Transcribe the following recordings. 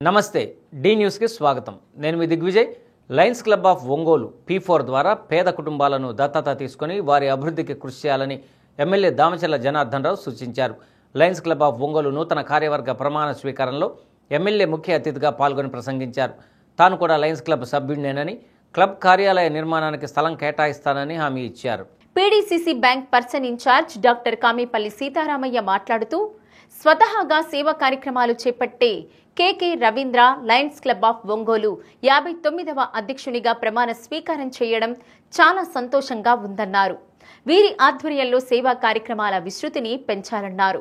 నమస్తే డి న్యూస్కి స్వాగతం. నేను మీ Digvijay. Lions club of Ongole P4 ద్వారా పేద కుటుంబాలను దత్తత తీసుకొని వారి అభివృద్ధికి కృషి చేయాలని ఎమ్మెల్యే దామచర్ల జనార్దన్ రావు సూచించారు. లయన్స్ క్లబ్ ఆఫ్ ఒంగోలు నూతన కార్యవర్గ ప్రమాణ స్వీకారంలో ఎమ్మెల్యే ముఖ్య అతిథిగా పాల్గొని ప్రసంగించారు. తాను కూడా లయన్స్ క్లబ్ సభ్యుడినేనని, క్లబ్ కార్యాలయ నిర్మాణానికి స్థలం కేటాయిస్తానని హామీ ఇచ్చారు. PDCC bank person in-charge doctor Kamepalli Sitaramayya మాట్లాడుతూ, స్వతహాగా సేవా కార్యక్రమాలు చేపట్టే KK Ravindra lions club of Ongole 59వ అధ్యక్షునిగా ప్రమాణ స్వీకారం చేయడం చాలా సంతోషంగా ఉందన్నారు. వీరి ఆధ్వర్యంలో సేవా కార్యక్రమాల విస్తృతిని పెంచాలన్నారు.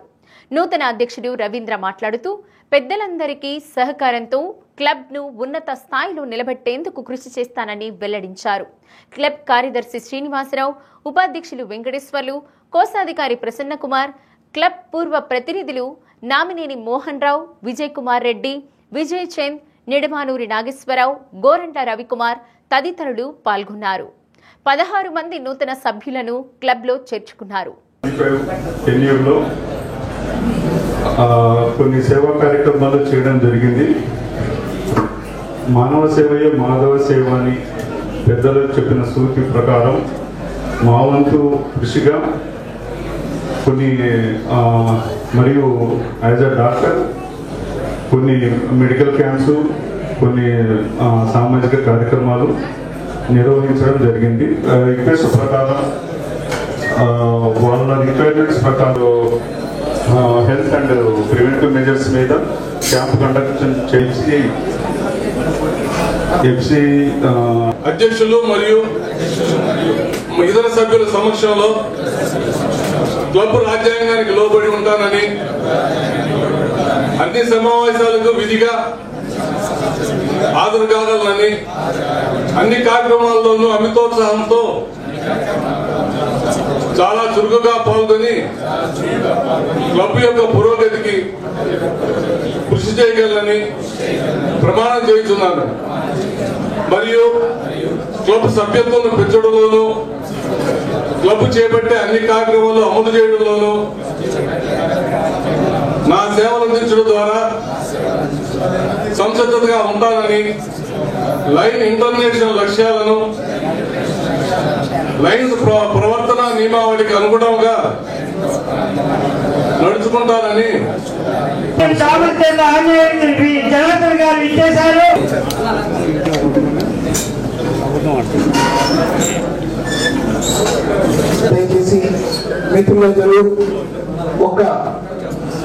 నూతన అధ్యక్షుడు రవీంద్ర మాట్లాడుతూ, పెద్దలందరికీ సహకారంతో క్లబ్ను ఉన్నత స్థాయిలో నిలబెట్టేందుకు కృషి చేస్తానని వెల్లడించారు. క్లబ్ కార్యదర్శి శ్రీనివాసరావు, ఉపాధ్యక్షులు వెంకటేశ్వర్లు, కోశాధికారి ప్రసన్నకుమార్, క్లబ్ పూర్వ ప్రతినిధులు నామినేని మోహన్ రావు, విజయ్ కుమార్ రెడ్డి, విజయ్ చంద్, నిడమానూరి నాగేశ్వరరావు, గోరంట రవికుమార్ తదితరులు పాల్గొన్నారు. 16 మంది నూతన సభ్యులను క్లబ్లో చేర్చుకున్నారు. కొన్ని సేవా కార్యక్రమాలు చేయడం జరిగింది. మానవ సేవయే మాధవ సేవ అని పెద్దలు చెప్పిన సూచి ప్రకారం మా వంతు కృషిగా కొన్ని మరియు యాజ్ అ డాక్టర్ కొన్ని మెడికల్ క్యాంప్స్, కొన్ని సామాజిక కార్యక్రమాలు నిర్వహించడం జరిగింది. రిక్వెస్ట్ ప్రకారం వాళ్ళ రిక్వైర్మెంట్స్ ప్రకారం హెల్త్ అండ్ ప్రివెంటివ్ మెజర్స్ మీద క్యాంప్ కండక్ట్ చేసి ఎఫ్సి అధ్యక్షులు మరియు ఇతర సభ్యుల సమక్షంలో క్లబ్ రాజ్యాంగానికి లోబడి ఉంటానని, అన్ని సమావేశాలకు విధిగా హాజరు కాగలనని, అన్ని కార్యక్రమాల్లోనూ అమితోత్సాహంతో చాలా చురుకుగా పాల్గొని క్లబ్ యొక్క పురోగతికి కృషి చేయగలనని ప్రమాణం చేస్తున్నాను. మరియు క్లబ్ సభ్యత్వం పెంచడంలోనూ, క్లబ్ చేపట్టే అన్ని కార్యక్రమాలు అమలు చేయడంలోనూ నా సేవలు అందించడం ద్వారా సంసిద్ధతగా ఉంటానని, లైన్ ఇంటర్నేషనల్ లక్ష్యాలను లైన్స్ ప్రవర్తన నియమావళికి అనుగుణంగా నడుచుకుంటానని జనార్దన్ గారు ఇచ్చేశారు. దయచేసి మిత్రులందరూ ఒక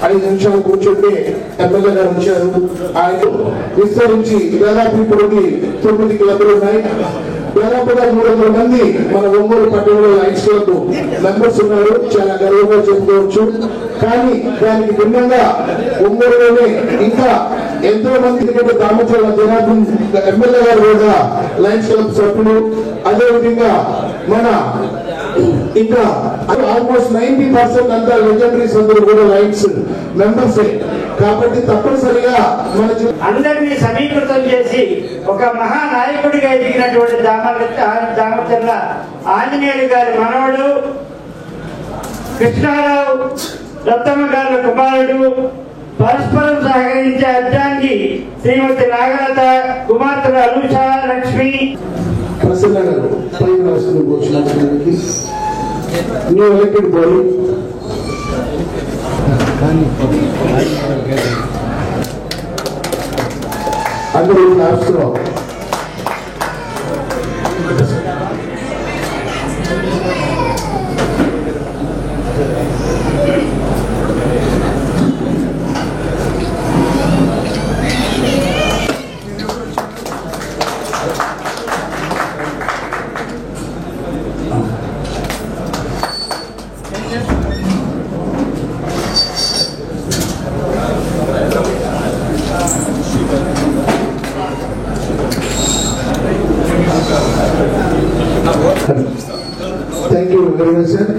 5 నిమిషాలు కూర్చుంటే ఎమ్మెల్యే గారు వచ్చారు. ఆయన విస్తరించి దాదాపు ఇప్పటికి 9 క్లబ్లు ఉన్నాయి. దాదాపుగా 300 మంది మన ఒంగోలు పట్టణంలో లయన్స్ క్లబ్ మెంబర్స్ ఉన్నారు. చాలా గర్వంగా చెప్పుకోవచ్చు. కానీ దానికి భిన్నంగా ఒంగోలులోనే ఇంకా ఎంతో మంది దామచర్ల జనార్దన్ ఎమ్మెల్యే గారు కూడా లయన్స్ క్లబ్ సభ్యులు. అదేవిధంగా మన ఇంకా ఆల్మోస్ట్ 90% అంతా లెజెండరీస్ అందరూ కూడా లయన్స్ మెంబర్స్. కాబట్టి తప్పనిసరిగా మన అందరినీ సమీకృతం చేసి ఒక మహానాయకుడిగా ఎదిగినటువంటి దామచర్ల ఆంజనేయులు గారి మనవడు, కృష్ణారావు రత్తమ్మ గారి కుమారుడు, పరస్పరం సహకరించే అర్ధాంగి శ్రీమతి నాగలత, కుమార్తెలు అనుష, లక్ష్మి, ప్రసన్న గారు పై రాష్ట్రంలో వచ్చినటువంటి న్యూ ఎలక్టెడ్ బాడీ అందరూ రాష్ట్రం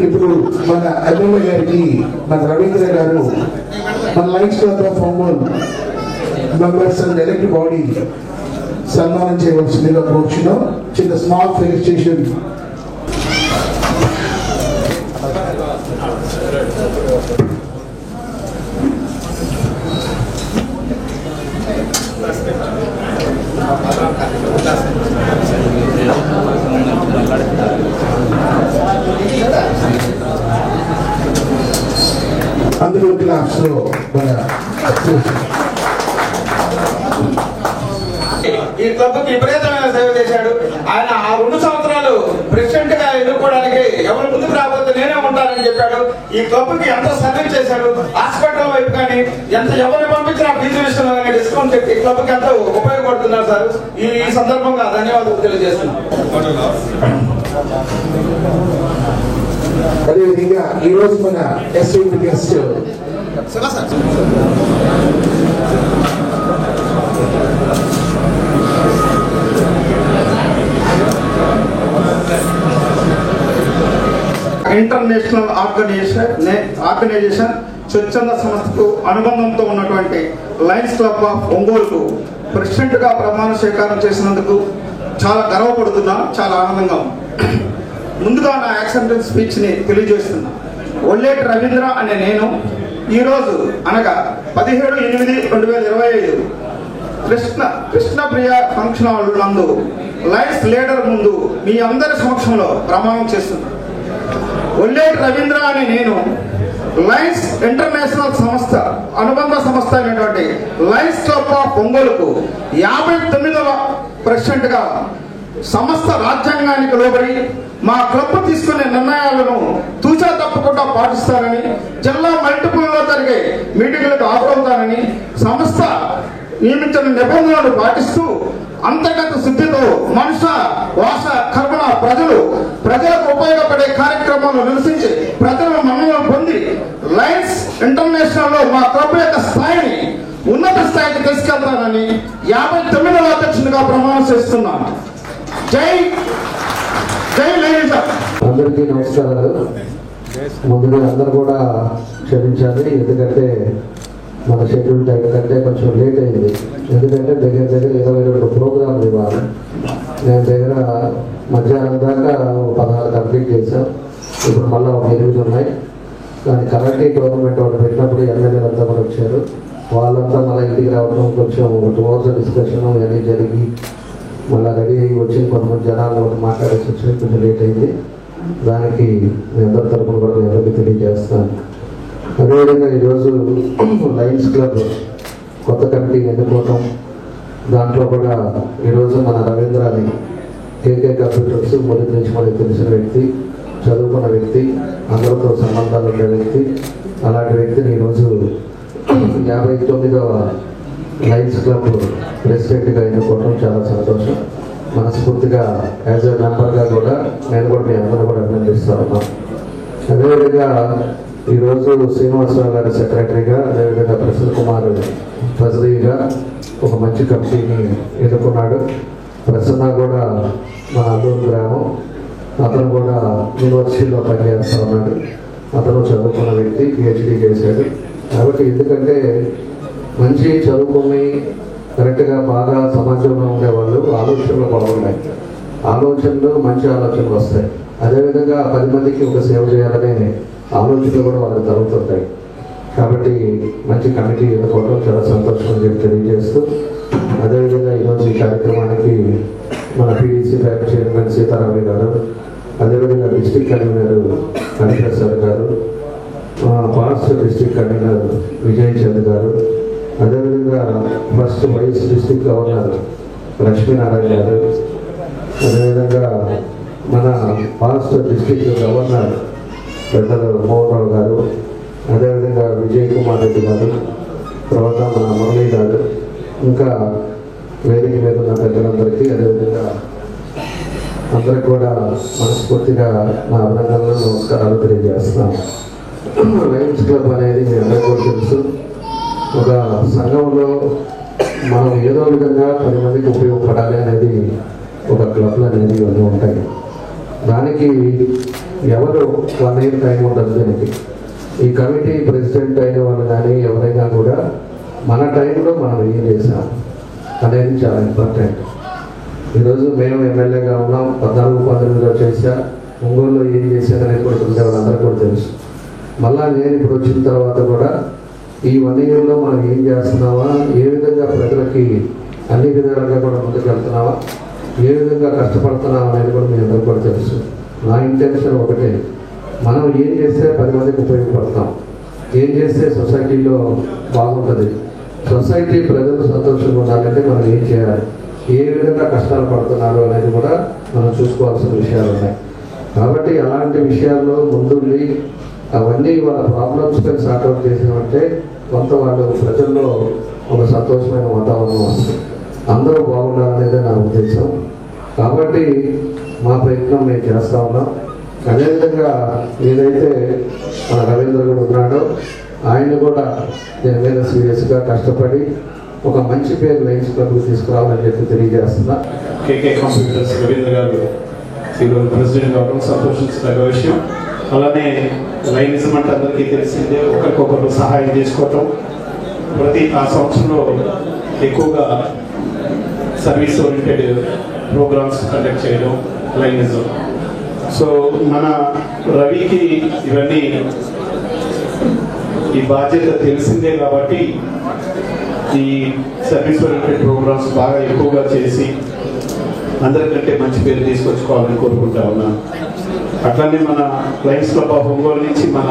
ఇప్పుడు మన ఎమ్మెల్యే గారికి మన రవీంద్ర గారు మన Lions club of Ongole members and elected body సన్మానం చేయవలసిందిగా కోరుచున్నాం. చిన్న స్మాల్ ఫెలిసిటేషన్. ఈ క్లబ్ కి విపరీతమైన సేవ చేశాడు. ఆయన ఆ 2 సంవత్సరాలు ప్రెసిడెంట్ గా ఎన్నుకోవడానికి ఎవరు ముందుకు రాబోతే నేనే ఉంటానని చెప్పాడు. ఈ క్లబ్ కి ఎంత సర్వీస్ చేశాడు. హాస్పిటల్ వైపు కానీ ఎంత ఎవరిని పంపించినా ఫీజు విషయంలో కానీ డిస్కౌంట్ చెప్పి ఈ క్లబ్ కి ఎంత ఉపయోగపడుతున్నారు సార్. ఈ సందర్భంగా ధన్యవాదాలు తెలియజేస్తున్నాను. అదేవిధంగా ఈ రోజు మన ఎస్ఐపి గెస్ట్ ఇంటర్నేషనల్ ఆర్గనైజేషన్ స్వచ్ఛంద సంస్థకు అనుబంధంతో ఉన్నటువంటి లయన్స్ క్లబ్ ఆఫ్ ఒంగోలుకు ప్రెసిడెంట్ గా ప్రమాణ స్వీకారం చేసినందుకు చాలా గర్వపడుతున్నా, చాలా ఆనందంగా ఉంది. ముందుగా నా యాక్సెప్టెన్స్ స్పీచ్ ని తెలియజేస్తున్నా. ఒల్లేటి రవీంద్ర అనే నేను ఈరోజు అనగా 17/8/2025 కృష్ణప్రియ ఫంక్షన్ హాల్ నందు లయన్స్ లీడర్ ముందు మీ అందరి సమక్షంలో ప్రమాణం చేస్తున్నా. ఒల్లేటి రవీంద్ర అనే నేను లయన్స్ ఇంటర్నేషనల్ సంస్థ అనుబంధ సంస్థ అయినటువంటి లయన్స్ క్లబ్ ఆఫ్ ఒంగోలుకు 59వ ప్రెసిడెంట్ గా సంస్థ రాజ్యాంగానికి లోబడి మా క్లబ్ తీసుకునే నిర్ణయాలను తూచా తప్పకుండా పాటిస్తానని, జిల్లా మల్టిపుల్లో జరిగే మీటింగ్లకు హాజరవుతానని, సంస్థ నియమించిన నిబంధనలను పాటిస్తూ అంతర్గత శుద్ధితో మనుష వాస కర్మణ ప్రజలకు ఉపయోగపడే కార్యక్రమాలను నిరసించి ప్రజల మన్ననలు పొంది లయన్స్ ఇంటర్నేషనల్ లో మా క్లబ్ యొక్క స్థాయిని ఉన్నత స్థాయికి తీసుకెళ్తానని 59వ అధ్యక్షునిగా ప్రమాణం చేస్తున్నాను. జై జై లయన్స్. అందరికీ నమస్కారాలు. ముందుగా అందరూ కూడా క్షమించాలి, ఎందుకంటే మన షెడ్యూల్ టైం కంటే కొంచెం లేట్ అయింది. ఎందుకంటే దగ్గర 22 ప్రోగ్రాంలు ఇవ్వాలి. నేను దగ్గర మధ్యాహ్నం దాకా 16 కంప్లీట్ చేశాం. ఇప్పుడు మళ్ళీ 8 ఉన్నాయి. కానీ కరాటే టోర్నమెంట్ ఒకటి పెట్టినప్పుడు ఎమ్మెల్యేలు అంతా కూడా వచ్చారు. వాళ్ళంతా మళ్ళీ ఇంటికి రావడం కొంచెం 2 అవర్స్ డిస్కషన్ అన్నీ జరిగి మళ్ళీ రెడీ అయ్యి వచ్చి కొంతమంది జనాలు ఒకటి మాట్లాడేసి వచ్చి కొంచెం లేట్ అయింది. దానికి మీ అందరి తరఫున కూడా మీ అందరికీ తెలియజేస్తాను. అదేవిధంగా ఈరోజు లయన్స్ క్లబ్ కొత్త కమిటీ ఎన్నుకోవటం, దాంట్లో కూడా ఈరోజు మన రవీంద్రాని కేకే కంప్యూటర్స్ మొదటి నుంచి మనకి తెలిసిన వ్యక్తి, చదువుకున్న వ్యక్తి, అందరితో సంబంధాలు ఉండే వ్యక్తి, అలాంటి వ్యక్తిని ఈరోజు 59వ లయన్స్ క్లబ్ ప్రెసిడెంట్గా ఎన్నుకోవడం చాలా సంతోషం. మనస్ఫూర్తిగా యాజ్ ఎ మెంబర్గా కూడా నేను కూడా మీ అందరూ కూడా అభినందిస్తా ఉన్నాను. అదేవిధంగా ఈరోజు శ్రీనివాసరావు గారి సెక్రటరీగా, అదేవిధంగా ప్రసన్న కుమార్ ట్రెజరీగా ఒక మంచి కమిటీని ఎన్నుకున్నాడు. ప్రసన్న కూడా మన అల్లూరు గ్రామం, అతను కూడా యూనివర్సిటీలో పనిచేస్తూ ఉన్నాడు. అతను చదువుకున్న వ్యక్తి, పిహెచ్డీ చేశాడు. కాబట్టి ఎందుకంటే మంచి చదువుకుని కరెక్ట్గా బాగా సమాజంలో ఉండేవాళ్ళు ఆలోచనలు బాగున్నాయి, మంచి ఆలోచనలు వస్తాయి. అదేవిధంగా 10 మందికి ఒక సేవ చేయాలనే ఆలోచనలు కూడా వాళ్ళకి జరుగుతుంటాయి. కాబట్టి మంచి కమిటీ ఎన్నుకోవడం చాలా సంతోషం అని చెప్పి తెలియజేస్తూ, అదేవిధంగా ఈరోజు ఈ కార్యక్రమానికి మన పీడీసీ బ్యాంక్ చైర్మన్ సీతారామయ్య గారు, అదేవిధంగా డిస్ట్రిక్ట్ కన్వీనర్ కనిప్రసాద్ గారు, past district convener Vijay Chand గారు, అదేవిధంగా first vice district governor Lakshminarayana గారు, అదేవిధంగా మన పాస్ట్ డిస్ట్రిక్ట్ గవర్నర్ పెద్దలు మోహన్ రావు గారు, అదేవిధంగా విజయ్ కుమార్ రెడ్డి గారు, తర్వాత మన మురళీ గారు, ఇంకా వేదిక మీద ఉన్న పెద్దలందరికీ, అదేవిధంగా అందరికి కూడా మనస్ఫూర్తిగా నా అభినందనలు, నమస్కారాలు తెలియజేస్తున్నాను. లయన్స్ క్లబ్ అనేది మీ అందరికీ కూడా తెలుసు. ఒక సంఘంలో మనం ఏదో విధంగా 10 మందికి ఉపయోగపడాలి అనేది ఒక క్లబ్లు అనేది ఇవన్నీ ఉంటాయి. దానికి ఎవరు 1 year టైం ఉండదు. దీనికి ఈ కమిటీ ప్రెసిడెంట్ అయిన వాళ్ళు కానీ ఎవరైనా కూడా మన టైంలో మనం ఏం చేసాం అనేది చాలా ఇంపార్టెంట్. ఈరోజు మేము ఎమ్మెల్యేగా ఉన్నాం, 14-15లో చేశా, ఒంగోలులో ఏం చేశాననేది కూడా ఉండే వాళ్ళందరూ కూడా తెలుసు. మళ్ళా నేను ఇప్పుడు వచ్చిన తర్వాత కూడా ఈ 1 yearలో మనం ఏం చేస్తున్నావా, ఏ విధంగా ప్రజలకి అన్ని విధాలుగా కూడా ముందుకు వెళ్తున్నావా, ఏ విధంగా కష్టపడుతున్నావా అనేది కూడా మీ అందరూ కూడా తెలుసు. నా ఇంటెన్షన్ ఒకటే, మనం ఏం చేస్తే 10 మందికి ఉపయోగపడతాం, ఏం చేస్తే సొసైటీలో బాగుంటుంది, సొసైటీ ప్రజలు సంతోషంగా ఉండాలంటే మనం ఏం చేయాలి, ఏ కష్టాలు పడుతున్నారు అనేది కూడా మనం చూసుకోవాల్సిన విషయాలు ఉన్నాయి. కాబట్టి అలాంటి విషయాల్లో ముందుండి అవన్నీ వాళ్ళ ప్రాబ్లమ్స్ పై సార్ట్అవుట్ చేసినట్టే కొంత వాళ్ళు ప్రజల్లో ఒక సంతోషమైన వాతావరణం వస్తుంది. అందరూ బాగుండాలనేదే నా ఉద్దేశం. కాబట్టి మా ప్రయత్నం మేము చేస్తూ ఉన్నాం. అదేవిధంగా ఏదైతే మన రవీంద్ర కూడా ఉన్నాడో ఆయన కూడా దీని మీద సీరియస్గా కష్టపడి ఒక మంచి పేరు లైన్స్ క్లబ్కి తీసుకురావాలని చెప్పి తెలియజేస్తున్నా. కేకే కంప్యూటర్స్ రవీంద్ర గారు ప్రెసిడెంట్ కావడం సంతోషించిన విషయం. అలానే లైనిజం అంటే అందరికీ తెలిసిందే, ఒకరికొకరు సహాయం చేసుకోవటం. ప్రతి ఆ సంవత్సరంలో ఎక్కువగా సర్వీస్ ఓరియంటెడ్ ప్రోగ్రామ్స్ కండక్ట్ చేయడం లైనిజం. సో మన రవికి ఇవన్నీ ఈ బాధ్యత తెలిసిందే కాబట్టి ఈ సర్వీస్ ఓరియంటెడ్ ప్రోగ్రామ్స్ బాగా ఎక్కువగా చేసి అందరికంటే మంచి పేరు తీసుకొచ్చుకోవాలని కోరుకుంటా ఉన్నాను. అట్లానే మన లయన్స్ క్లబ్ ఆఫ్ ఒంగోలు నుంచి మన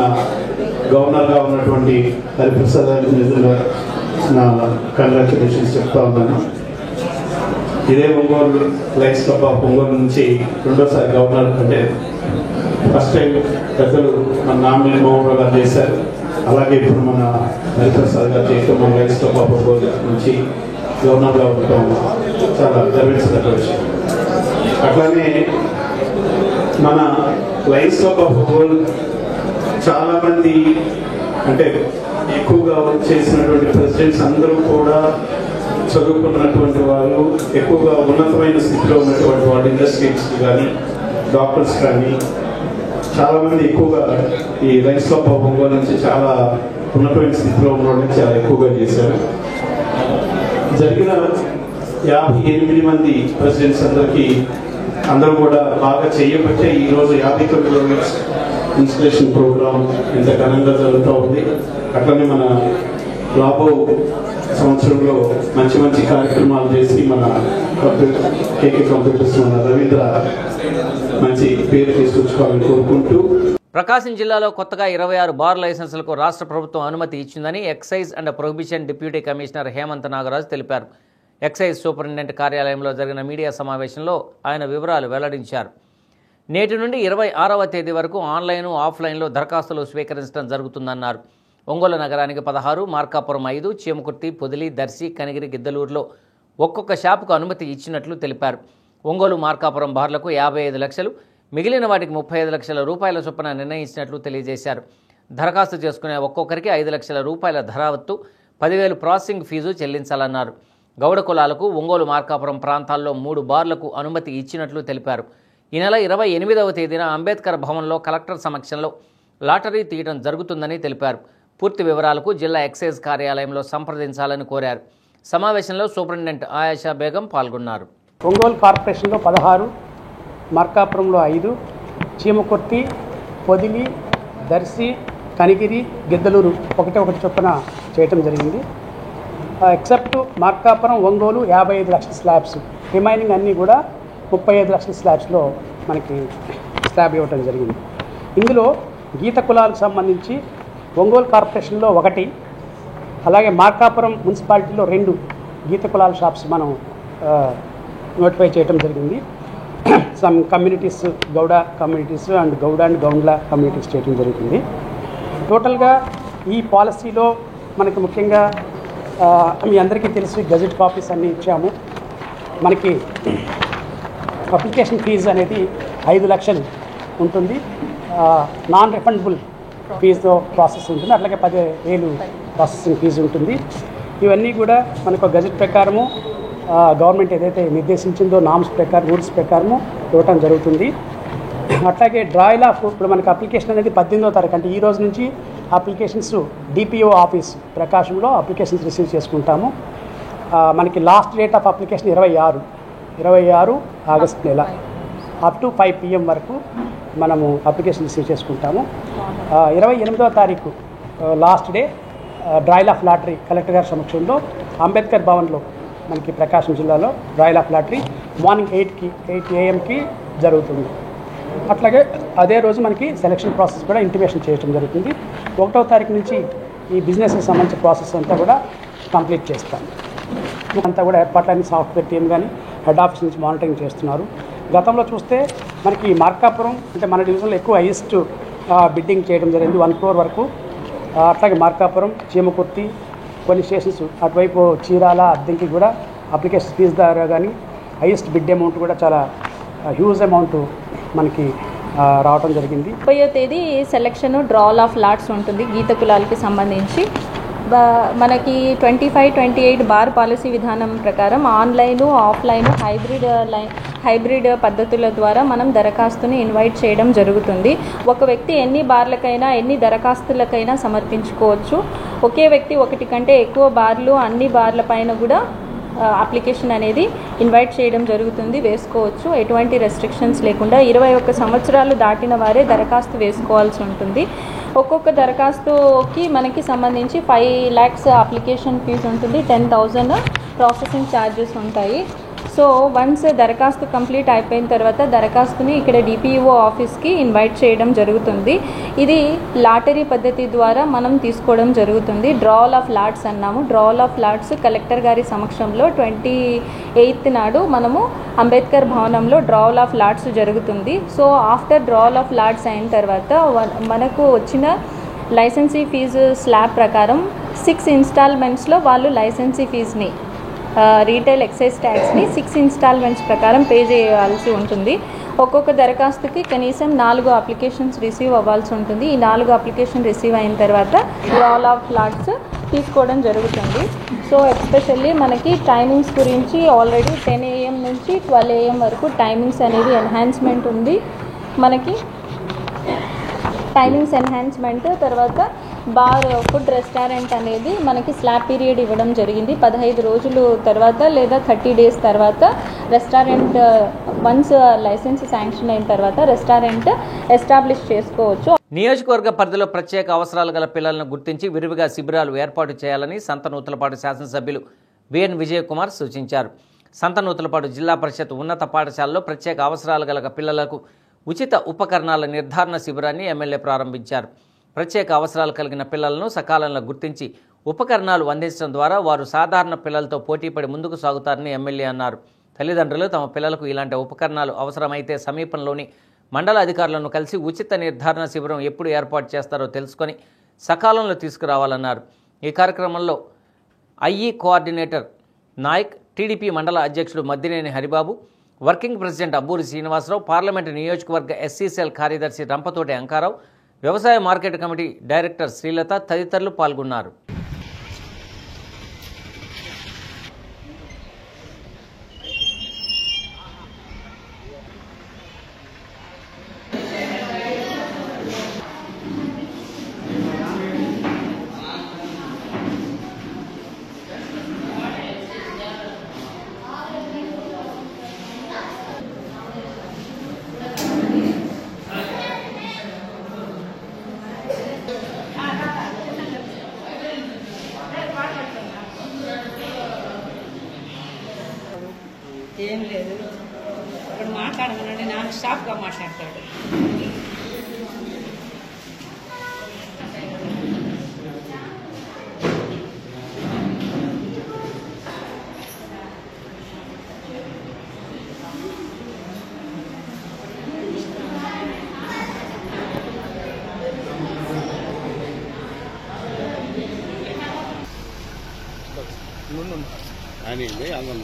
గవర్నర్గా ఉన్నటువంటి హరిప్రసాద్ నిజంగా నా కంగ్రాచులేషన్స్ చెప్తా ఉన్నాను. ఇదే Ongole Lions club of Ongole నుంచి రెండోసారి గవర్నర్ అంటే ఫస్ట్ టైం పెద్దలు మన నామిని మోహన్ గారు చేశారు. అలాగే ఇప్పుడు మన హరిప్రసాద్ గారు చేయటం మన లయన్స్ క్లబ్ ఆఫ్ ఒంగోలు నుంచి గవర్నర్గా ఉండటం చాలా గర్వించిన విషయం. అట్లానే మన లయన్స్ క్లబ్ ఆఫ్ ఒంగోలు చాలామంది అంటే ఎక్కువగా చేసినటువంటి ప్రెసిడెంట్స్ అందరూ కూడా చదువుకున్నటువంటి వాళ్ళు, ఎక్కువగా ఉన్నతమైన స్థితిలో ఉన్నటువంటి వాళ్ళు, ఇండస్ట్రీస్ కానీ డాక్టర్స్ కానీ చాలామంది ఎక్కువగా ఈ లయన్స్ క్లబ్ ఆఫ్ ఒంగోలు నుంచి చాలా ఉన్నతమైన స్థితిలో ఉన్న వాళ్ళని చాలా ఎక్కువగా చేశారు. జరిగిన 58 మంది ప్రెసిడెంట్స్ అందరూ కూడా బాగా చేయబట్టే ఈరోజు 50 కిలోమీటర్స్ ఇన్స్పిరేషన్ ప్రోగ్రామ్ ఇంత ఘనంగా జరుగుతూ ఉంది. అట్లనే మన రాబో సంవత్సరంలో మంచి మంచి కార్యక్రమాలు చేసి మన కేకే కంప్యూటర్స్ మన రవీంద్ర మంచి పేరు తీసుకొచ్చుకోవాలని కోరుకుంటూ. ప్రకాశం జిల్లాలో కొత్తగా 26 బార్ లైసెన్సులకు రాష్ట్ర ప్రభుత్వం అనుమతి ఇచ్చిందని excise and prohibition deputy commissioner Hemanth Nagaraju తెలిపారు. ఎక్సైజ్ సూపరింటెండెంట్ కార్యాలయంలో జరిగిన మీడియా సమావేశంలో ఆయన వివరాలు వెల్లడించారు. నేటి నుండి 26వ తేదీ వరకు ఆన్లైన్, ఆఫ్లైన్లో దరఖాస్తులు స్వీకరించడం జరుగుతుందన్నారు. ఒంగోలు నగరానికి 16, మార్కాపురం 5, చీమకుర్తి, పొదిలి, దర్శి, కనిగిరి, గిద్దలూరులో ఒక్కొక్క షాపుకు అనుమతి ఇచ్చినట్లు తెలిపారు. ఒంగోలు, మార్కాపురం బార్లకు 55 లక్షలు, మిగిలిన వాటికి 35 లక్షల రూపాయల చొప్పున నిర్ణయించినట్లు తెలియజేశారు. దరఖాస్తు చేసుకునే ఒక్కొక్కరికి 5 లక్షల రూపాయల ధరావత్తు, 10,000 ప్రాసెసింగ్ ఫీజు చెల్లించాలన్నారు. గౌడ కులాలకు ఒంగోలు, మార్కాపురం ప్రాంతాల్లో 3 బార్లకు అనుమతి ఇచ్చినట్లు తెలిపారు. ఈ నెల 28వ తేదీన అంబేద్కర్ భవన్లో కలెక్టర్ సమక్షంలో లాటరీ తీయడం జరుగుతుందని తెలిపారు. పూర్తి వివరాలకు జిల్లా ఎక్సైజ్ కార్యాలయంలో సంప్రదించాలని కోరారు. సమావేశంలో సూపరింటెండెంట్ ఆయేషా బేగం పాల్గొన్నారు. ఒంగోలు కార్పొరేషన్లో 16, మార్కాపురంలో 5, చీమకుర్తి, పొదిలి, దర్శి, కనిగిరి, గిద్దలూరు ఒకటి చొప్పున చేయటం జరిగింది. ఎక్సెప్ట్ మార్కాపురం, ఒంగోలు 55 లక్షల స్లాబ్స్, రిమైనింగ్ అన్నీ కూడా 35 లక్షల స్లాబ్స్లో మనకి స్లాబ్ ఇవ్వటం జరిగింది. ఇందులో గీత కులాలకు సంబంధించి ఒంగోలు కార్పొరేషన్లో 1, అలాగే మార్కాపురం మున్సిపాలిటీలో 2 గీత కులాల షాప్స్ మనం నోటిఫై చేయటం జరిగింది. Some communities, Gowda communities and Gowda and Goundla communities చేయటం జరుగుతుంది. టోటల్గా ఈ పాలసీలో మనకి ముఖ్యంగా మీ అందరికీ తెలుసు గజెట్ కాపీస్ అన్నీ ఇచ్చాము. మనకి అప్లికేషన్ ఫీజు అనేది 5 లక్షలు ఉంటుంది. నాన్ రిఫండబుల్ ఫీజుతో ప్రాసెస్ ఉంటుంది. అట్లాగే 10,000 ప్రాసెసింగ్ ఫీజు ఉంటుంది. ఇవన్నీ కూడా మనకు గజెట్ ప్రకారము గవర్నమెంట్ ఏదైతే నిర్దేశించిందో నామ్స్ ప్రకారం, రూల్స్ ప్రకారము ఇవ్వటం జరుగుతుంది. అట్లాగే డ్రాయిల్ ఆఫ్ ఇప్పుడు మనకి అప్లికేషన్ అనేది 18వ తారీఖు అంటే ఈ రోజు నుంచి అప్లికేషన్స్ డిపిఓ ఆఫీస్ ప్రకాశంలో అప్లికేషన్స్ రిసీవ్ చేసుకుంటాము. మనకి last date of application 26 August నెల అప్ టు 5 PM వరకు మనము అప్లికేషన్ రిసీవ్ చేసుకుంటాము. 28వ తారీఖు last day drawal of lottery collector గారి సమక్షంలో అంబేద్కర్ భవన్లో మనకి ప్రకాశం జిల్లాలో drawal of lottery morning 8 AM జరుగుతుంది. అట్లాగే అదే రోజు మనకి సెలక్షన్ ప్రాసెస్ కూడా ఇంటిమేషన్ చేయడం జరుగుతుంది. 1వ తారీఖు నుంచి ఈ బిజినెస్కి సంబంధించిన ప్రాసెస్ అంతా కూడా కంప్లీట్ చేస్తాం. అంతా కూడా ఏర్పాట్లన్నీ సాఫ్ట్వేర్ టీమ్ కానీ హెడ్ ఆఫీస్ నుంచి మానిటరింగ్ చేస్తున్నారు. గతంలో చూస్తే మనకి మార్కాపురం అంటే మన డివిజన్లో ఎక్కువ హైయెస్ట్ బిడ్డింగ్ చేయడం జరిగింది, 1 crore వరకు. అట్లాగే మార్కాపురం, చీమకుర్తి, కొన్ని స్టేషన్స్ అటువైపు చీరాల, అద్దెంకి కూడా అప్లికేషన్ ఫీజు ద్వారా కానీ హైయెస్ట్ బిడ్ అమౌంట్ కూడా చాలా హ్యూజ్ అమౌంట్ మనకి రావడం జరిగింది. 30వ తేదీ సెలక్షన్ డ్రాల్ ఆఫ్ లాట్స్ ఉంటుంది గీత కులాలకి సంబంధించి. మనకి 25-28 బార్ పాలసీ విధానం ప్రకారం ఆన్లైను, ఆఫ్లైను, హైబ్రిడ్ పద్ధతుల ద్వారా మనం దరఖాస్తుని ఇన్వైట్ చేయడం జరుగుతుంది. ఒక వ్యక్తి ఎన్ని బార్లకైనా ఎన్ని దరఖాస్తులకైనా సమర్పించుకోవచ్చు. ఒకే వ్యక్తి ఒకటి కంటే ఎక్కువ బార్లు అన్ని బార్ల పైన కూడా అప్లికేషన్ అనేది ఇన్వైట్ చేయడం జరుగుతుంది, వేసుకోవచ్చు. ఎటువంటి రెస్ట్రిక్షన్స్ లేకుండా 21 సంవత్సరాలు దాటిన వారే దరఖాస్తు వేసుకోవాల్సి ఉంటుంది. ఒక్కొక్క దరఖాస్తుకి మనకి సంబంధించి 5 lakhs అప్లికేషన్ ఫీజు ఉంటుంది, 10,000 ప్రాసెసింగ్ ఛార్జెస్ ఉంటాయి. సో వన్స్ దరఖాస్తు కంప్లీట్ అయిపోయిన తర్వాత దరఖాస్తుని ఇక్కడ డిపిఓ ఆఫీస్కి ఇన్వైట్ చేయడం జరుగుతుంది. ఇది లాటరీ పద్ధతి ద్వారా మనం తీసుకోవడం జరుగుతుంది. డ్రాల్ ఆఫ్ లాట్స్ అన్నాము. డ్రాల్ ఆఫ్ లాట్స్ కలెక్టర్ గారి సమక్షంలో 28th నాడు మనము అంబేద్కర్ భవనంలో డ్రాల్ ఆఫ్ లాట్స్ జరుగుతుంది. సో ఆఫ్టర్ డ్రాల్ ఆఫ్ లాట్స్ అయిన తర్వాత మనకు వచ్చిన లైసెన్సీ ఫీజు స్లాబ్ ప్రకారం 6 ఇన్స్టాల్మెంట్స్లో వాళ్ళు లైసెన్సీ ఫీజుని రీటైల్ ఎక్సైజ్ ట్యాక్స్ని 6 ఇన్స్టాల్మెంట్స్ ప్రకారం పే చేయాల్సి ఉంటుంది. ఒక్కొక్క దరఖాస్తుకి కనీసం 4 అప్లికేషన్స్ రిసీవ్ అవ్వాల్సి ఉంటుంది. ఈ 4 అప్లికేషన్ రిసీవ్ అయిన తర్వాత డ్రాల్ ఆఫ్ లాట్స్ తీసుకోవడం జరుగుతుంది. సో ఎస్పెషల్లీ మనకి టైమింగ్స్ గురించి ఆల్రెడీ 10 AM నుంచి 12 AM వరకు టైమింగ్స్ అనేది ఎన్హాన్స్మెంట్ ఉంది. మనకి టైమింగ్స్ ఎన్హాన్స్మెంట్ తర్వాత బార్, ఫుడ్, రెస్టారెంట్ అనేది మనకి స్లాబ్ పీరియడ్ ఇవ్వడం జరిగింది. 15 రోజులు తర్వాత లేదా 30 days తర్వాత రెస్టారెంట్ వన్స్ లైసెన్స్ శాంక్షన్ అయిన తర్వాత రెస్టారెంట్ ఎస్టాబ్లిష్ చేసుకోవచ్చు. నియోజకవర్గ పరిధిలో ప్రత్యేక అవసరాలు గల పిల్లలను గుర్తించి విరివిగా శిబిరాలు ఏర్పాటు చేయాలని సంతనూతలపాడు శాసనసభ్యులు బిఎన్ విజయకుమార్ సూచించారు. సంతనూతలపాడు జిల్లా పరిషత్ ఉన్నత పాఠశాలలో ప్రత్యేక అవసరాలు గల పిల్లలకు ఉచిత ఉపకరణాల నిర్ధారణ శిబిరాన్ని ఎమ్మెల్యే ప్రారంభించారు. ప్రత్యేక అవసరాలు కలిగిన పిల్లలను సకాలంలో గుర్తించి ఉపకరణాలు అందించడం ద్వారా వారు సాధారణ పిల్లలతో పోటీపడి ముందుకు సాగుతారని ఎమ్మెల్యే అన్నారు. తల్లిదండ్రులు తమ పిల్లలకు ఇలాంటి ఉపకరణాలు అవసరమైతే సమీపంలోని మండల అధికారులను కలిసి ఉచిత నిర్ధారణ శిబిరం ఎప్పుడు ఏర్పాటు చేస్తారో తెలుసుకొని సకాలంలో తీసుకురావాలన్నారు. ఈ కార్యక్రమంలో ఐఈ కోఆర్డినేటర్ నాయక్, టీడీపీ మండల అధ్యక్షుడు Maddineni Haribabu, working president Abburi Srinivasarao, parliament నియోజకవర్గ ఎస్సీ సెల్ కార్యదర్శి రంపతోటి అంకారావు, వ్యవసాయ మార్కెట్ కమిటీ డైరెక్టర్ శ్రీలత తదితరులు పాల్గొన్నారు. ఏం లేదు, అక్కడ మాట్లాడమనండి, నాన్న స్టాఫ్గా మాట్లాడతాడు. అని అందరం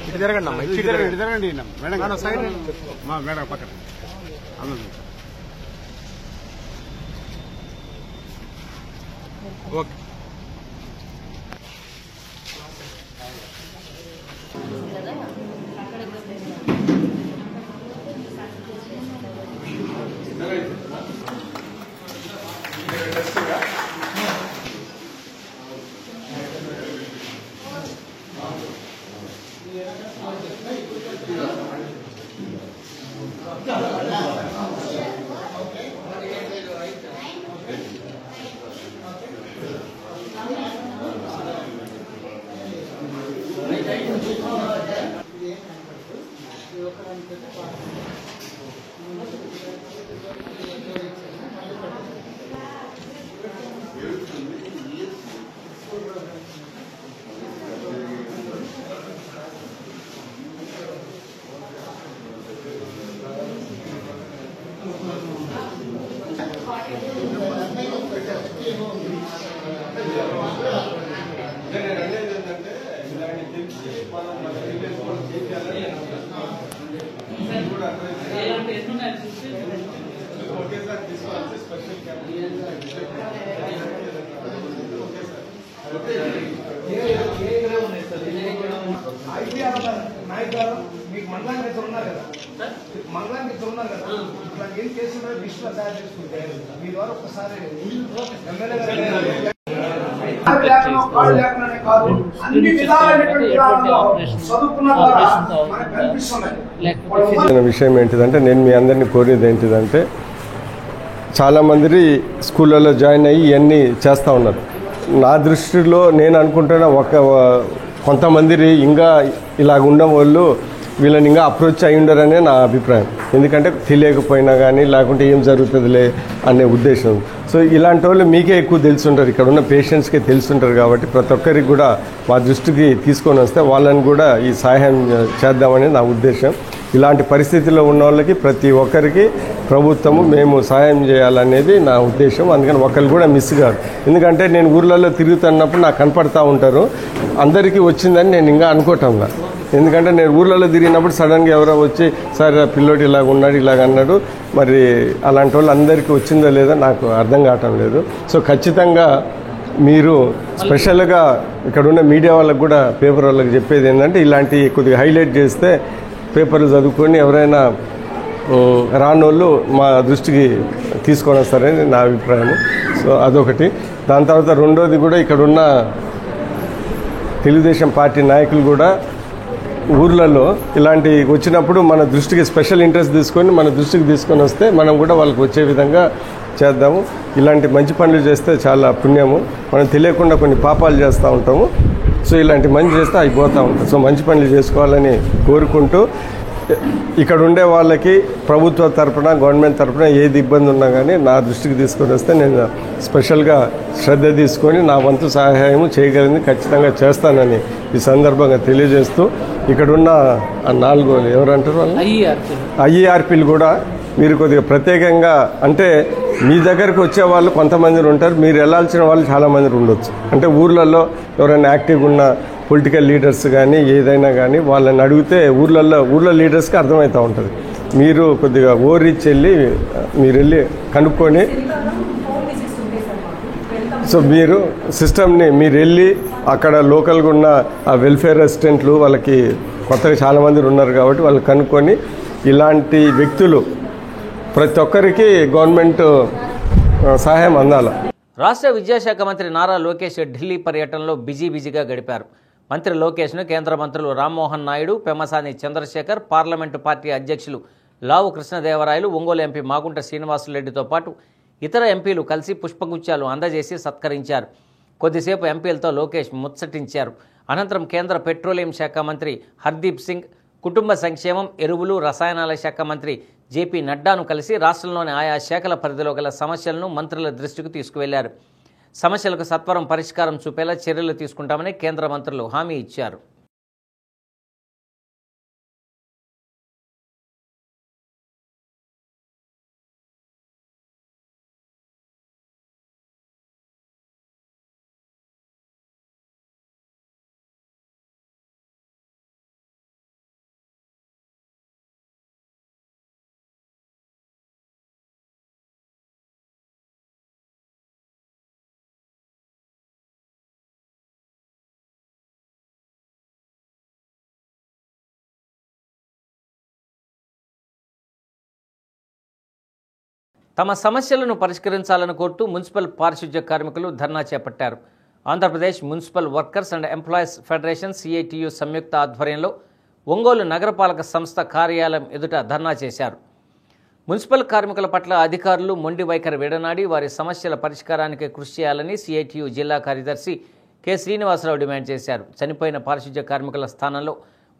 ఇటు తిరగండి అమ్మా, ఇటు తిరగండి మేడం, సైడ్ మేడం పక్కన ఓకే. మీకు మండలానికి ఇద్దరు ఉన్నారు కదా, మండలానికి ఇద్దరు ఉన్నారు కదా, ఇట్లా ఏం చేస్తున్నారో లిస్ట్ లో తయారు చేసుకుంటే మీ ద్వారా ఒకసారి విషయం ఏంటిదంటే, నేను మీ అందరినీ కోరేది ఏంటిదంటే, చాలామంది స్కూళ్ళలో జాయిన్ అయ్యి ఇవన్నీ చేస్తూ ఉన్నారు. నా దృష్టిలో నేను అనుకుంటున్న కొంతమంది ఇంకా ఇలాగ ఉన్న వాళ్ళు వీళ్ళని ఇంకా అప్రోచ్ అయి ఉండరనే నా అభిప్రాయం. ఎందుకంటే తెలియకపోయినా కానీ లేకుంటే ఏం జరుగుతుందిలే అనే ఉద్దేశం. సో ఇలాంటి వాళ్ళు మీకే ఎక్కువ తెలుసుంటారు, ఇక్కడ ఉన్న పేషెంట్స్కే తెలుసుంటారు. కాబట్టి ప్రతి ఒక్కరికి కూడా మా దృష్టికి తీసుకొని వస్తే వాళ్ళని కూడా ఈ సహాయం చేద్దామని నా ఉద్దేశం. ఇలాంటి పరిస్థితుల్లో ఉన్న వాళ్ళకి ప్రతి ఒక్కరికి ప్రభుత్వము మేము సహాయం చేయాలనేది నా ఉద్దేశం. అందుకని ఒకళ్ళు కూడా మిస్ కాదు. ఎందుకంటే నేను ఊర్లలో తిరుగుతున్నప్పుడు నాకు కనపడతా ఉంటారు, అందరికీ వచ్చిందని నేను ఇంకా అనుకోవటంలా. ఎందుకంటే నేను ఊర్లలో తిరిగినప్పుడు సడన్గా ఎవరో వచ్చి సార్ పిల్లోడు ఇలాగ ఉన్నాడు ఇలాగ అన్నాడు, మరి అలాంటి వాళ్ళు అందరికీ వచ్చిందో లేదో నాకు అర్థం కావటం లేదు. సో ఖచ్చితంగా మీరు స్పెషల్గా ఇక్కడ ఉన్న మీడియా వాళ్ళకు కూడా పేపర్ వాళ్ళకి చెప్పేది ఏంటంటే, ఇలాంటి కొద్దిగా హైలైట్ చేస్తే పేపర్లు చదువుకొని ఎవరైనా రానోళ్ళు మా దృష్టికి తీసుకొని వస్తారని నా అభిప్రాయం. సో అదొకటి. దాని తర్వాత రెండోది కూడా ఇక్కడున్న తెలుగుదేశం పార్టీ నాయకులు కూడా ఊర్లలో ఇలాంటి వచ్చినప్పుడు మన దృష్టికి స్పెషల్ ఇంట్రెస్ట్ తీసుకొని మన దృష్టికి తీసుకొని వస్తే మనం కూడా వాళ్ళకి వచ్చే విధంగా చేద్దాము. ఇలాంటి మంచి పనులు చేస్తే చాలా పుణ్యము. మనం తెలియకుండా కొన్ని పాపాలు చేస్తూ ఉంటాము. సో ఇలాంటి మంచి చేస్తే అయిపోతూ ఉంటాం. సో మంచి పనులు చేసుకోవాలని కోరుకుంటూ, ఇక్కడ ఉండే వాళ్ళకి ప్రభుత్వ తరఫున గవర్నమెంట్ తరఫున ఏది ఇబ్బంది ఉన్నా కానీ నా దృష్టికి తీసుకొని వస్తే నేను స్పెషల్గా శ్రద్ధ తీసుకొని నా వంతు సహాయం చేయగలిగింది ఖచ్చితంగా చేస్తానని ఈ సందర్భంగా తెలియజేస్తూ, ఇక్కడున్న 4 ఎవరంటారు వాళ్ళు ఐఈఆర్పీలు కూడా మీరు కొద్దిగా ప్రత్యేకంగా, అంటే మీ దగ్గరకు వచ్చే వాళ్ళు కొంతమంది ఉంటారు, మీరు వెళ్ళాల్సిన వాళ్ళు చాలామంది ఉండొచ్చు. అంటే ఊర్లలో ఎవరైనా యాక్టివ్గా ఉన్న పొలిటికల్ లీడర్స్ కానీ ఏదైనా కానీ వాళ్ళని అడిగితే ఊర్లో లీడర్స్కి అర్థమవుతూ ఉంటుంది. మీరు కొద్దిగా ఓరీచ్ మీరు వెళ్ళి కనుక్కొని, సో మీరు సిస్టమ్ని మీరు వెళ్ళి అక్కడ లోకల్గా ఉన్న ఆ వెల్ఫేర్ అసిస్టెంట్లు వాళ్ళకి కొత్తగా చాలామంది ఉన్నారు కాబట్టి వాళ్ళు కనుక్కొని ఇలాంటి వ్యక్తులు ప్రతి ఒక్కరికి గవర్నమెంట్ సహాయం అందాలి. రాష్ట్ర విద్యాశాఖ మంత్రి నారా లోకేష్ ఢిల్లీ పర్యటనలో బిజీగా గడిపారు. మంత్రి లోకేష్ను కేంద్ర మంత్రులు రామ్మోహన్ నాయుడు, పెమ్మసాని చంద్రశేఖర్, పార్లమెంటు పార్టీ అధ్యక్షులు లావు కృష్ణదేవరాయలు, ఒంగోలు ఎంపీ మాగుంట శ్రీనివాసులరెడ్డితో పాటు ఇతర ఎంపీలు కలిసి పుష్పగుచ్చాలు అందజేసి సత్కరించారు. కొద్దిసేపు ఎంపీలతో లోకేష్ ముచ్చటించారు. అనంతరం కేంద్ర పెట్రోలియం శాఖ మంత్రి హర్దీప్ సింగ్, కుటుంబ సంక్షేమం, ఎరువులు, రసాయనాల శాఖ మంత్రి జేపీ నడ్డాను కలిసి రాష్ట్రంలోని ఆయా శాఖల పరిధిలో గల సమస్యలను మంత్రుల దృష్టికి తీసుకువెళ్లారు. సమస్యలకు సత్వరం పరిష్కారం చూపేలా చర్యలు తీసుకుంటామని కేంద్ర మంత్రులు హామీ ఇచ్చారు. తమ సమస్యలను పరిష్కరించాలని కోరుతూ మున్సిపల్ పారిశుధ్య కార్మికులు ధర్నా చేపట్టారు. Andhra Pradesh municipal workers and employees federation CITU సంయుక్త ఆధ్వర్యంలో ఒంగోలు నగరపాలక సంస్థ కార్యాలయం ఎదుట ధర్నా చేశారు. మున్సిపల్ కార్మికుల పట్ల అధికారులు మొండి వైఖరి విడనాడి వారి సమస్యల పరిష్కారానికి కృషి చేయాలని సిఐటియు జిల్లా కార్యదర్శి కె శ్రీనివాసరావు డిమాండ్ చేశారు. చనిపోయిన పారిశుధ్య కార్మికుల స్థానంలో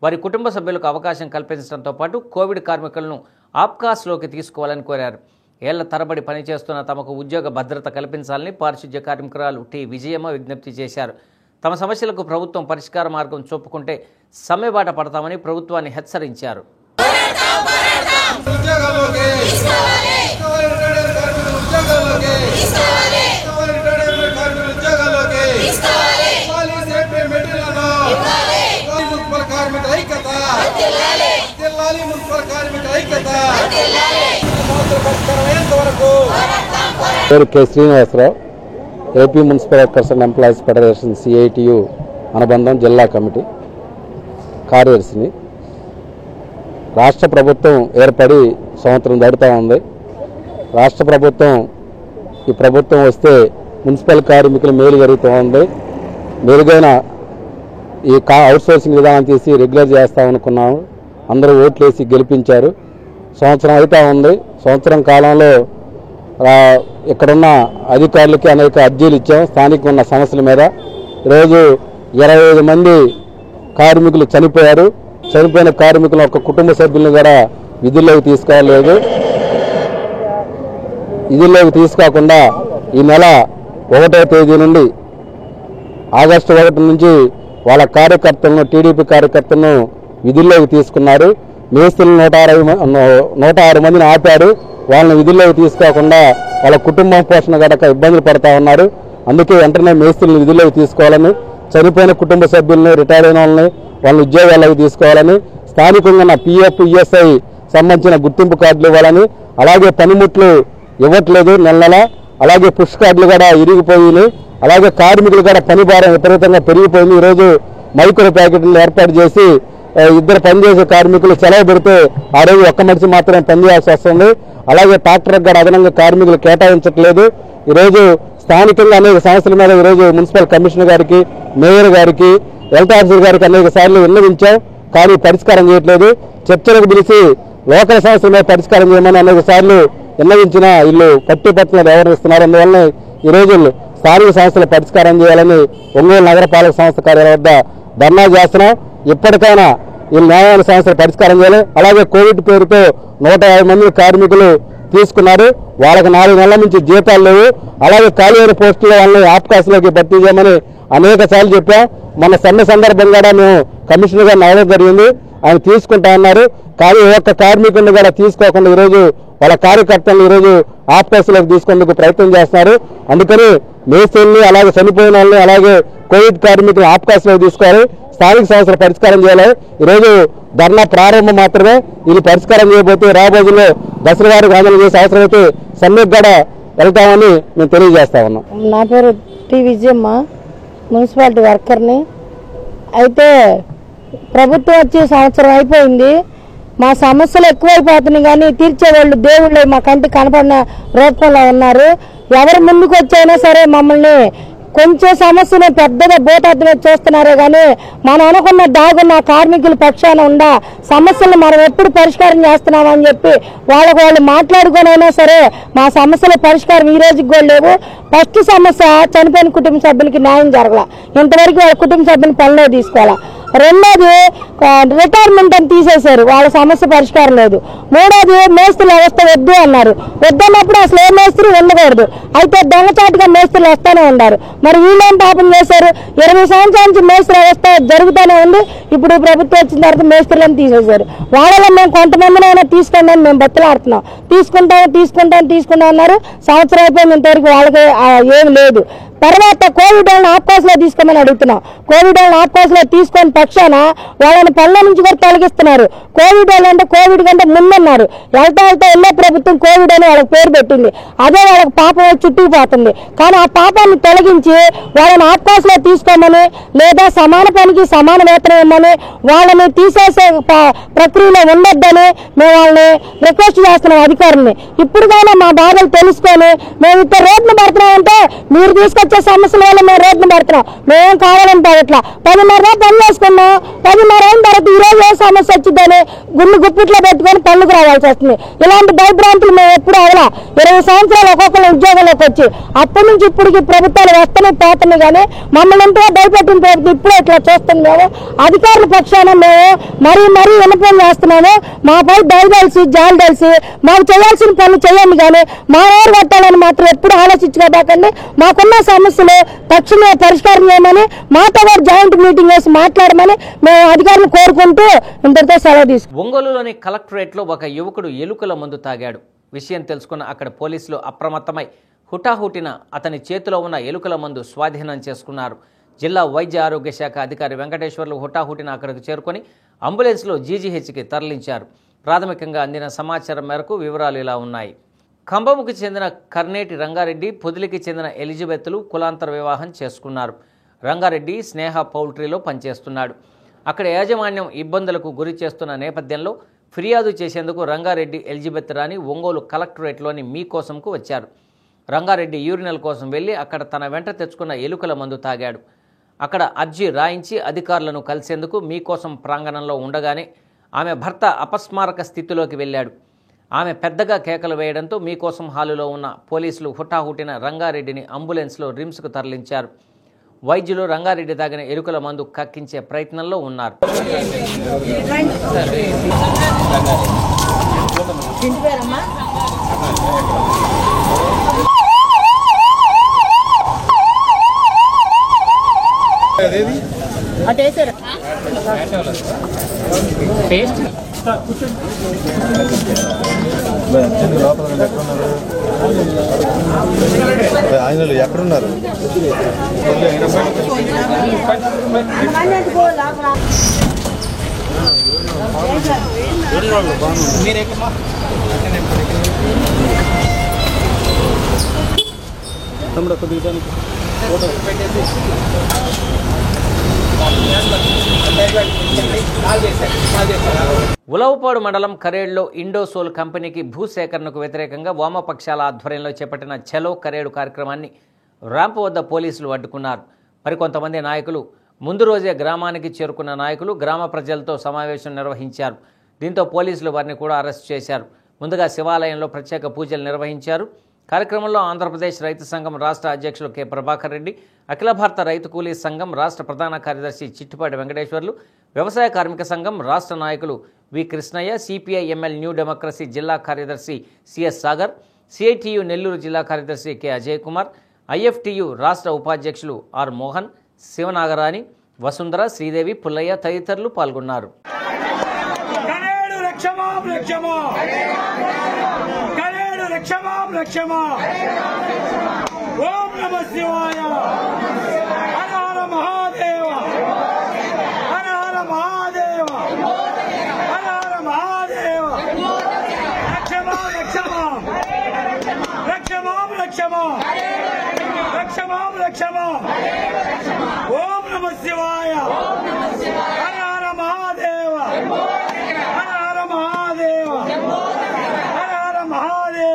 వారి కుటుంబ సభ్యులకు అవకాశం కల్పించడంతో పాటు కోవిడ్ కార్మికులను ఆప్కాస్లోకి తీసుకోవాలని కోరారు. ఏళ్ల తరబడి పనిచేస్తున్న తమకు ఉద్యోగ భద్రత కల్పించాలని పారిశుధ్య కార్మికురాలు టి విజయమ్మ విజ్ఞప్తి చేశారు. తమ సమస్యలకు ప్రభుత్వం పరిష్కార మార్గం చూపుకుంటే సమ్మెబాట పడతామని ప్రభుత్వాన్ని హెచ్చరించారు. ఉద్యోగాల్లోకి పేరు K Srinivasarao, AP municipal workers and employees federation CITU అనుబంధం జిల్లా కమిటీ కార్యదర్శిని. రాష్ట్ర ప్రభుత్వం ఏర్పడి సంవత్సరం దాటుతూ ఉంది. రాష్ట్ర ప్రభుత్వం ఈ ప్రభుత్వం వస్తే మున్సిపల్ కార్మికులు మేలు జరుగుతూ ఉంది. మెరుగైన ఈ అవుట్సోర్సింగ్ విధానం తీసి రెగ్యులర్ చేస్తామనుకున్నాము. అందరూ ఓట్లేసి గెలిపించారు. సంవత్సరం అవుతా ఉంది. సంవత్సరం కాలంలో ఇక్కడున్న అధికారులకి అనేక అర్జీలు ఇచ్చాం స్థానికంగా ఉన్న సమస్యల మీద. ఈరోజు 25 మంది కార్మికులు చనిపోయారు. చనిపోయిన కార్మికుల ఒక కుటుంబ సభ్యులను కూడా విధుల్లోకి తీసుకోలేదు. విధుల్లోకి తీసుకోకుండా ఈ నెల 1వ తేదీ నుండి ఆగస్టు 1 నుంచి వాళ్ళ కార్యకర్తలను, టీడీపీ కార్యకర్తలను విధుల్లోకి తీసుకున్నారు. మేస్త్రులు 106 మందిని ఆపారు. వాళ్ళని విధుల్లోకి తీసుకోకుండా వాళ్ళ కుటుంబం పోషణ గడక ఇబ్బందులు పడతా ఉన్నారు. అందుకే వెంటనే మేస్త్రులను విధుల్లోకి తీసుకోవాలని, చనిపోయిన కుటుంబ సభ్యుల్ని, రిటైర్ అయిన వాళ్ళని ఉద్యోగాల్లోకి తీసుకోవాలని, స్థానికంగా ఉన్న PF, ESI సంబంధించిన గుర్తింపు కార్డులు ఇవ్వాలని, అలాగే పనిముట్లు ఇవ్వట్లేదు నెల. అలాగే పుష్ కార్డులు కూడా ఇరిగిపోయినాయి. అలాగే కార్మికులు కూడా పని భారం విపరీతంగా పెరిగిపోయింది. ఈరోజు మైక్రో ప్యాకెట్లు ఏర్పాటు చేసి 2 పనిచేసే కార్మికులు సెలవు పెడితే ఆ రోజు ఒక్క మనిషి మాత్రమే పనిచేయాల్సి వస్తుంది. అలాగే ట్రాక్టర్కి కూడా అదనంగా కార్మికులు కేటాయించట్లేదు. ఈరోజు స్థానికంగా అనేక సమస్యల మీద ఈరోజు మున్సిపల్ కమిషనర్ గారికి, మేయర్ గారికి, హెల్త్ ఆఫీసర్ గారికి అనేక సార్లు విన్నవించాం. కానీ పరిష్కారం చేయట్లేదు. చర్చలకు పిలిచి లోకల్ సమస్యల మీద పరిష్కారం చేయమని అనేక సార్లు విన్నవించిన వీళ్ళు పట్టుపట్టున వ్యవహరిస్తున్నారు. అందువల్ల ఈ రోజు స్థానిక సమస్యల పరిష్కారం చేయాలని ఒంగోలు నగరపాలక సంస్థ కార్యాలయం వద్ద ధర్నా చేస్తున్నాం. ఇప్పటికైనా ఈ న్యాయమైన సమస్యలు పరిష్కారం చేయాలి. అలాగే కోవిడ్ పేరుతో 150 మంది కార్మికులు తీసుకున్నారు. వాళ్ళకి 4 నెలల నుంచి జీతాలు లేవు. అలాగే ఖాళీ అయిన పోస్టుల వాళ్ళని ఆప్కాస్లోకి భర్తీ చేయమని అనేక సార్లు చెప్పాం. మన సమ్మె సందర్భంగా మేము కమిషనర్ గారిని అడగడం జరిగింది. ఆయన తీసుకుంటా ఉన్నారు. కానీ ఒక్క కార్మికుడిని కూడా తీసుకోకుండా ఈరోజు వాళ్ళ కార్యకర్తలను ఈరోజు ఆప్కాస్లోకి తీసుకునేందుకు ప్రయత్నం చేస్తున్నారు. అందుకని మేస్త్రుల్ని, అలాగే చనిపోయిన వాళ్ళని, అలాగే కోవిడ్ కార్మికులు ఆప్కాస్లోకి తీసుకోవాలి. స్థానిక సమస్యలు పరిష్కారం చేయాలి. ఈరోజు ధర్నా ప్రారంభం మాత్రమే. ఇది పరిష్కారం చేయబోతే రాబోజుల్లో దశల వారికి ఆందోళన చేసే అవసరమైతే సమ్మెకు కూడా వెళ్తామని మేము తెలియజేస్తా ఉన్నాం. నా పేరు టి విజయమ్మ, మున్సిపాలిటీ వర్కర్ని. అయితే ప్రభుత్వం వచ్చి సంవత్సరం అయిపోయింది. మా సమస్యలు ఎక్కువైపోతున్నాయి కానీ తీర్చేవాళ్ళు దేవుళ్ళు మా కంటికి కనపడిన రూపంలో ఉన్నారు. ఎవరు ముందుకు వచ్చైనా సరే మమ్మల్ని కొంచెం సమస్యను పెద్దగా బోటార్థమే చూస్తున్నారే కానీ మనం అనుకున్న దాగున్న కార్మికుల పక్షాన ఉండ సమస్యలు మనం ఎప్పుడు పరిష్కారం చేస్తున్నామని చెప్పి వాళ్ళు మాట్లాడుకునైనా సరే మా సమస్యల పరిష్కారం ఈ రోజుకి కూడా లేవు. ఫస్ట్ సమస్య చనిపోయిన కుటుంబ సభ్యులకి న్యాయం జరగల. ఇంతవరకు వాళ్ళ కుటుంబ సభ్యుని పనిలో తీసుకోవాలా. రెండోది రిటైర్మెంట్ అని తీసేశారు, వాళ్ళ సమస్య పరిష్కారం లేదు. మూడోది మేస్త్రుల వ్యవస్థ వద్దు అన్నారు. వద్దన్నప్పుడు అసలు ఏ మేస్త్రి ఉండకూడదు. అయితే దొంగచాటుగా మేస్త్రులు వస్తూనే ఉన్నారు. మరి వీళ్ళేం పాపం చేశారు? 20 సంవత్సరాల నుంచి మేస్త్రి వ్యవస్థ జరుగుతూనే ఉంది. ఇప్పుడు ప్రభుత్వం వచ్చిన తర్వాత మేస్త్రులను తీసేశారు. వాళ్ళలో మేము కొంతమందినైనా తీసుకోండి అని మేము బతులాడుతున్నాం. తీసుకుంటాం అన్నారు. సంవత్సరం అయిపోయింది, ఇంతవరకు వాళ్ళకి ఏం లేదు. తర్వాత కోవిడ్ వాళ్ళని ఆప్కాస్లో తీసుకోమని అడుగుతున్నాం. కోవిడ్ వాళ్ళని ఆప్కాస్లో తీసుకొని పక్షాన వాళ్ళని పనుల నుంచి కూడా తొలగిస్తున్నారు. కోవిడ్ వాళ్ళు అంటే కోవిడ్ కంటే ముందున్నారు. వెళ్తా వెళ్ళే ప్రభుత్వం కోవిడ్ అని వాళ్ళకి పేరు పెట్టింది. అదే వాళ్ళకి పాపం చుట్టుకుపోతుంది. కానీ ఆ పాపాన్ని తొలగించి వాళ్ళని ఆప్కాస్లో తీసుకోమని, లేదా సమాన పనికి సమాన వేతనం ఇవ్వమని, వాళ్ళని తీసేసే ప్రక్రియలో ఉండొద్దని మేము వాళ్ళని రిక్వెస్ట్ చేస్తున్నాం అధికారుల్ని. ఇప్పటికైనా మా బాధలు తెలుసుకొని మేము ఇక్కడ రోడ్లు పడుతున్నామంటే మీరు తీసుకొచ్చే సమస్యల వల్ల మేము రోడ్లు పడుతున్నాం. మేమేం కావాలని పడట్లా. 10:30 పని చేసుకున్నాం. 10:30 అయిన తర్వాత ఈ రోజు ఏ సమస్య వచ్చిందని గుండు గుప్పిట్లో పెట్టుకొని పనులకు రావాల్సి వస్తుంది. ఇలాంటి భయభ్రాంతులు మేము ఎప్పుడు అవలా. 20 సంవత్సరాలు ఒక్కొక్కరు ఉద్యోగంలోకి వచ్చి అప్పటి నుంచి ఇప్పటికి ప్రభుత్వాలు వస్తున్నాయి పోతున్నాయి కానీ మమ్మల్ని ఎంతో భయపెట్టిన ప్రభుత్వం ఇప్పుడు ఇట్లా చూస్తుంది. మేము అధికారుల పక్షాన మేము మరీ విన్నపం చేస్తున్నాము. మాపై దయదలిసి జాలి తెలిసి మాకు చేయాల్సిన పనులు చేయండి కానీ మా ఊరు కట్టాలని మాత్రం ఎప్పుడు ఆలోచించుకోబాకండి. మాకున్న సమస్యలు తక్షణమే పరిష్కారం చేయమని, మాతో కూడా జాయింట్ మీటింగ్ వేసి మాట్లాడమని మేము అధికారులు కోరుకుంటూ ఇంతటితో సెలవు తీసుకున్నాం. ఒంగోలులోని కలెక్టరేట్లో ఒక యువకుడు ఎలుకల మందు తాగాడు. విషయం తెలుసుకున్న అక్కడ పోలీసులు అప్రమత్తమై హుటాహుటిన అతని చేతిలో ఉన్న ఎలుకల మందు స్వాధీనం చేసుకున్నారు. జిల్లా వైద్య ఆరోగ్య శాఖ అధికారి వెంకటేశ్వర్లు హుటాహుటిన అక్కడికి చేరుకొని అంబులెన్స్లో జీజీహెచ్కి తరలించారు. ప్రాథమికంగా అందిన సమాచారం మేరకు వివరాలు ఇలా ఉన్నాయి. ఖమ్మంకు చెందిన కర్నేటి రంగారెడ్డి, పొదిలికి చెందిన ఎలిజబెత్లు కులాంతర వివాహం చేసుకున్నారు. రంగారెడ్డి స్నేహ పౌల్ట్రీలో పనిచేస్తున్నాడు. అక్కడ యాజమాన్యం ఇబ్బందులకు గురి చేస్తున్న నేపథ్యంలో ఫిర్యాదు చేసేందుకు రంగారెడ్డి ఎలిజబెత్ రాణి ఒంగోలు కలెక్టరేట్లోని మీకోసంకు వచ్చారు. రంగారెడ్డి యూరినల్ కోసం వెళ్లి అక్కడ తన వెంట తెచ్చుకున్న ఎలుకల మందు తాగాడు. అక్కడ అర్జీ రాయించి అధికారులను కలిసేందుకు మీకోసం ప్రాంగణంలో ఉండగానే ఆమె భర్త అపస్మారక స్థితిలోకి వెళ్ళాడు. ఆమె పెద్దగా కేకలు వేయడంతో మీకోసం హాలులో ఉన్న పోలీసులు హుటాహుటిన రంగారెడ్డిని అంబులెన్స్లో రిమ్స్కు తరలించారు. వైద్యులు రంగారెడ్డి తాగిన ఎలుకల మందు కక్కించే ప్రయత్నంలో ఉన్నారు. ఆయనలు ఎక్కడున్నారు? తమ్ముడు కొద్దిగా ఉలవపాడు మండలం కరేడులో ఇండోసోల్ కంపెనీకి భూసేకరణకు వ్యతిరేకంగా వామపక్షాల ఆధ్వర్యంలో చేపట్టిన చలో కరేడు కార్యక్రమాన్ని ర్యాంపు వద్ద పోలీసులు అడ్డుకున్నారు. మరికొంతమంది నాయకులు ముందు రోజే గ్రామానికి చేరుకున్న నాయకులు గ్రామ ప్రజలతో సమావేశం నిర్వహించారు. దీంతో పోలీసులు వారిని కూడా అరెస్ట్ చేశారు. ముందుగా శివాలయంలో ప్రత్యేక పూజలు నిర్వహించారు. కార్యక్రమంలో ఆంధ్రప్రదేశ్ రైతు సంఘం రాష్ట్ర అధ్యక్షులు కె ప్రభాకర్ రెడ్డి, అఖిల భారత రైతు కూలీ సంఘం రాష్ట్ర ప్రధాన కార్యదర్శి చిట్టిపాటి వెంకటేశ్వర్లు, వ్యవసాయ కార్మిక సంఘం రాష్ట్ర నాయకులు V Krishnaiah, CPI ML new democracy జిల్లా కార్యదర్శి సిఎస్ సాగర్, సిఐటియు నెల్లూరు జిల్లా కార్యదర్శి కె అజయ్ కుమార్, ఐఎఫ్టియు రాష్ట్ర ఉపాధ్యక్షులు ఆర్ మోహన్, శివనాగరాణి, వసుంధర, శ్రీదేవి, పుల్లయ్య తదితరులు పాల్గొన్నారు. ఓం నమః శివాయ. హర హర మహాదేవ, హర హర మహాదేవ, హర హర మహాదేవ. రక్షమా రక్షమా రక్షమా రక్షమా రక్షమా రక్షమా. ఓం నమః శివాయ. హర హర మహాదేవ, హర హర మహాదేవ, హర హర మహాదేవ.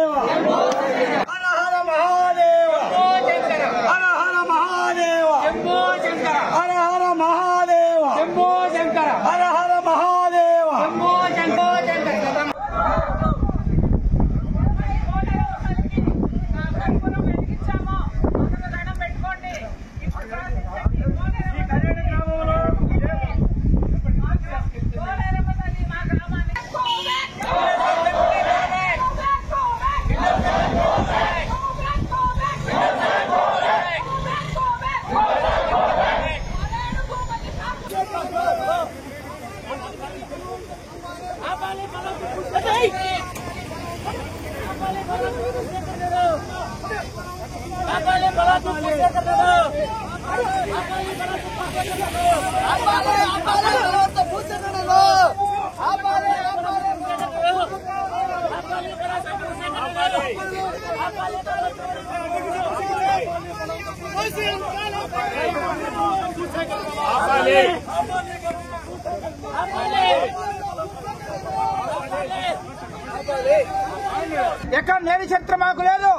ఎక్కడ లేని చరిత్ర మాకు లేదు.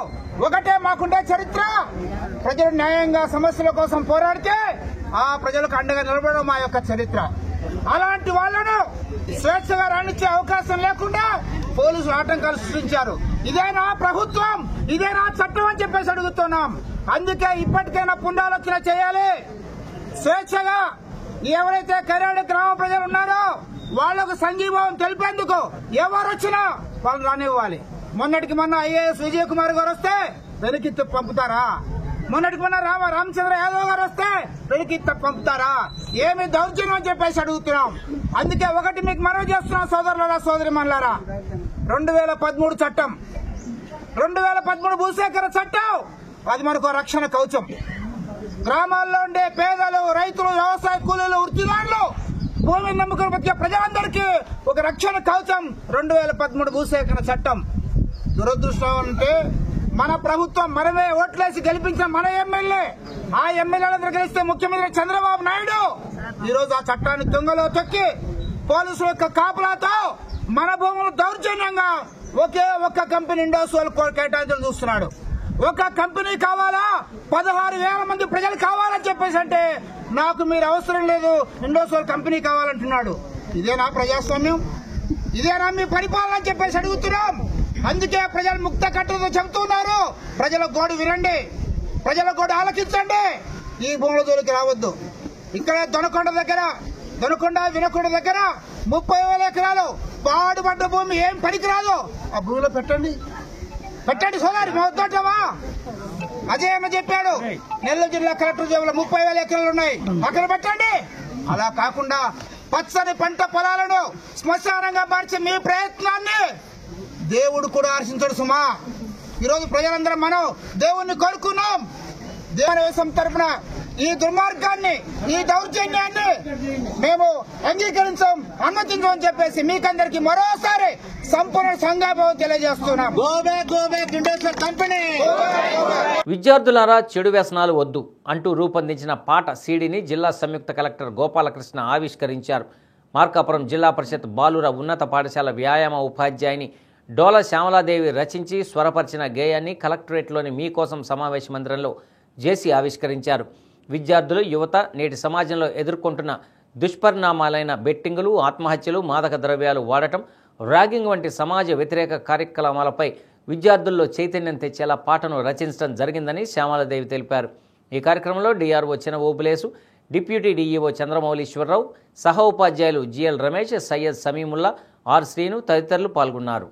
ఒకటే మాకుండే చరిత్ర. ప్రజలు న్యాయంగా సమస్యల కోసం పోరాడితే ఆ ప్రజలకు అండగా నిలబడడం మా యొక్క చరిత్ర. అలాంటి వాళ్లను స్వేచ్ఛగా రాణించే అవకాశం లేకుండా పోలీసులు ఆటంకాలు సృష్టించారు. ఇదేనా ప్రభుత్వం, ఇదేనా చట్టం అని చెప్పేసి అడుగుతున్నాం. అందుకే ఇప్పటికైనా పునరాలోచన చేయాలి. స్వేచ్ఛగా ఎవరైతే కరేడు గ్రామ ప్రజలు ఉన్నారో వాళ్లకు సంఘీభావం తెలిపేందుకు ఎవరు వచ్చినా వాళ్ళు రానివ్వాలి. మొన్నటికి మొన్న ఐఏఎస్ విజయ్ కుమార్ గారు వస్తే వెనక్కి పంపుతారా? మొన్నటికి మొన్న రామచంద్ర యాదవ్ గారు వస్తే వెనక్కి పంపుతారా? ఏమి దౌర్జన్యం అని చెప్పేసి అడుగుతున్నాం. అందుకే ఒకటి మీకు మనవి చేస్తున్నాం సోదరులారా, సోదరిమణులారా. 2013 చట్టం, 2013 భూసేకరణ చట్టం, అది మనకు రక్షణ కవచం. గ్రామాల్లో ఉండే పేదలు, రైతులు, వ్యవసాయ కూలీలు, వృత్తిదారులు భూమిని నమ్ముకుని బతికే ప్రజలందరికీ ఒక రక్షణ కవచం 2013 భూసేకరణ చట్టం. దురదృష్టం అంటే మన ప్రభుత్వం మనమే ఓట్లేసి గెలిపించిన మన ఎమ్మెల్యే, ఆ ఎమ్మెల్యేలందరూ గెలిస్తే ముఖ్యమంత్రి చంద్రబాబు నాయుడు ఈరోజు ఆ చట్టాన్ని తుంగలో తొక్కి పోలీసుల యొక్క కాపులాతో మన భూములు దౌర్జన్యంగా ఒకే ఒక్క కంపెనీ ఇండోసోల్ కేటాయించడం చూస్తున్నాడు. ఒక కంపెనీ కావాలా, 16,000 మంది ప్రజలు కావాలని చెప్పేసి అంటే నాకు మీరు అవసరం లేదు, ఇండోసోల్ కంపెనీ కావాలంటున్నాడు. ఇదేనా ప్రజాస్వామ్యం? ఇదేనా మీ పరిపాలన అని చెప్పేసి అడుగుతున్నాం. అందుకే ప్రజలు ముక్త కట్టతో చెబుతున్నారు. ప్రజల గోడు వినండి, ప్రజల గోడు ఆలకించండి. ఈ భూముల జోలికి రావద్దు. ఇక్కడ దొనకొండ వినకొండ దగ్గర 30,000 ఎకరాలు పాడుపడ్డ భూమి ఏం పనికిరాదు. ఆ భూమిలో పెట్టండి సోదరి మొదటమా. అజయ్ అన్న చెప్పాడు, నెల్లూరు జిల్లా కలెక్టర్ జేబులో 30,000 ఎకరాలు ఉన్నాయి, అక్కడ పెట్టండి. అలా కాకుండా పచ్చని పంట పొలాలను శ్మశానంగా మార్చే మీ ప్రయత్నాన్ని దేవుడు కూడా హర్షించడు సుమా. ఈరోజు ప్రజలందరం మనం దేవుణ్ణి కోరుకున్నాం. దేవదేశం తరఫున ఈ దుర్మార్గాన్ని, ఈ దౌర్జన్యాన్ని మేము అంగీకరించాం, అనుమతించమని చెప్పేసి మీకందరికి మరోసారి సంపూర్ణ సంఘాభావం తెలియజేస్తున్నాం. కంపెనీ విద్యార్థులారా చెడు వ్యసనాలు వద్దు అంటూ రూపొందించిన పాట సీడీని జిల్లా సంయుక్త కలెక్టర్ గోపాలకృష్ణ ఆవిష్కరించారు. మార్కాపురం జిల్లా పరిషత్ బాలుర ఉన్నత పాఠశాల వ్యాయామ ఉపాధ్యాయుని డోల శ్యామలాదేవి రచించి స్వరపరిచిన గేయాన్ని కలెక్టరేట్లోని మీకోసం సమావేశ మందిరంలో జేసీ ఆవిష్కరించారు. విద్యార్థులు, యువత నేటి సమాజంలో ఎదుర్కొంటున్న దుష్పరిణామాలైన బెట్టింగులు, ఆత్మహత్యలు, మాదక ద్రవ్యాలు వాడటం, ర్యాగింగ్ వంటి సమాజ వ్యతిరేక కార్యక్రమాలపై విద్యార్థుల్లో చైతన్యం తెచ్చేలా పాటను రచించడం జరిగిందని శ్యామలాదేవి తెలిపారు. ఈ కార్యక్రమంలో డిఆర్ఓ చిన్న ఓబులేసు, డిప్యూటీ డిఈఓ చంద్రమౌళీశ్వరరావు, సహ ఉపాధ్యాయులు జిఎల్ రమేష్, సయ్యద్ సమీముల్లా, ఆర్ శ్రీను తదితరులు పాల్గొన్నారు.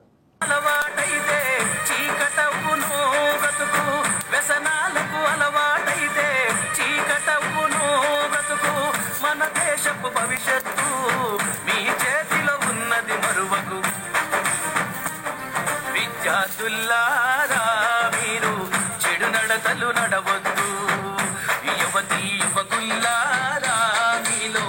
భవిష్యత్తు మీ చేతిలో ఉన్నది మరువకు విద్యార్థుల్లారా, మీరు చెడు నడతలు నడవద్దు. యువతీ యువకుల్లారా మీలో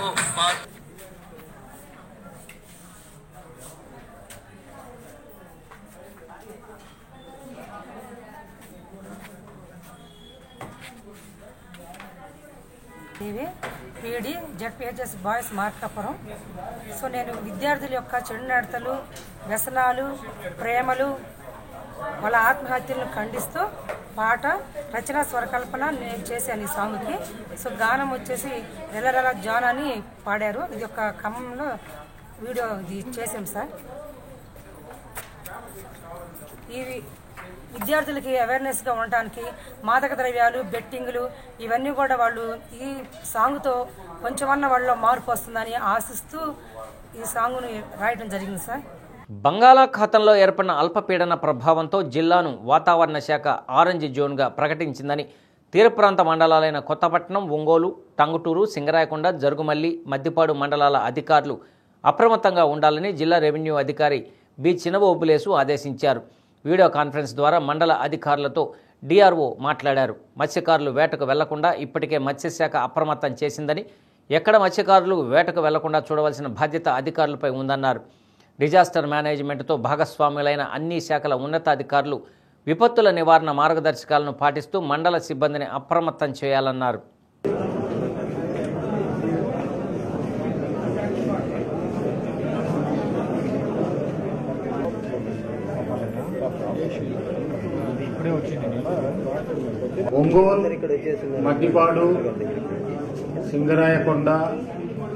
PD ZPHS boys Markapuram. So నేను విద్యార్థుల యొక్క చెడు నడతలు, వ్యసనాలు, ప్రేమలు, వాళ్ళ ఆత్మహత్యలను ఖండిస్తూ పాట రచన స్వరకల్పన నేను చేశాను ఈ సాంగ్కి. సో గానం వచ్చేసి రెలరెల జాన్ అని పాడారు. ఇది ఒక ఖమ్మంలో వీడియో ఇది చేసాం సార్. ఇవి విద్యార్థులకి అవేర్నెస్గా ఉండటానికి మాదక ద్రవ్యాలు, బెట్టింగులు ఇవన్నీ కూడా వాళ్ళు ఈ సాంగ్తో కొంచెమన్నా వాళ్ళలో మార్పు వస్తుందని ఆశిస్తూ ఈ సాంగ్ని రాయడం జరిగింది సార్. బంగాళాఖాతంలో ఏర్పడిన అల్పపీడన ప్రభావంతో జిల్లాను వాతావరణ శాఖ ఆరెంజ్ జోన్గా ప్రకటించిందని తీర ప్రాంత మండలాలైన కొత్తపట్నం, ఒంగోలు, టంగుటూరు, సింగరాయకొండ, జరుగుమల్లి, మద్దిపాడు మండలాల అధికారులు అప్రమత్తంగా ఉండాలని జిల్లా రెవెన్యూ అధికారి బి చిన్నబోపులేసు ఆదేశించారు. వీడియో కాన్ఫరెన్స్ ద్వారా మండల అధికారులతో డిఆర్ఓ మాట్లాడారు. మత్స్యకారులు వేటకు వెళ్లకుండా ఇప్పటికే మత్స్యశాఖ అప్రమత్తం చేసిందని, ఎక్కడ మత్స్యకారులు వేటకు వెళ్లకుండా చూడవలసిన బాధ్యత అధికారులపై ఉందన్నారు. డిజాస్టర్ మేనేజ్మెంట్తో భాగస్వాములైన అన్ని శాఖల ఉన్నతాధికారులు విపత్తుల నివారణ మార్గదర్శకాలను పాటిస్తూ మండల సిబ్బందిని అప్రమత్తం చేయాలన్నారు. ఒంగోలు, మద్దిపాడు, సింగరాయకొండ,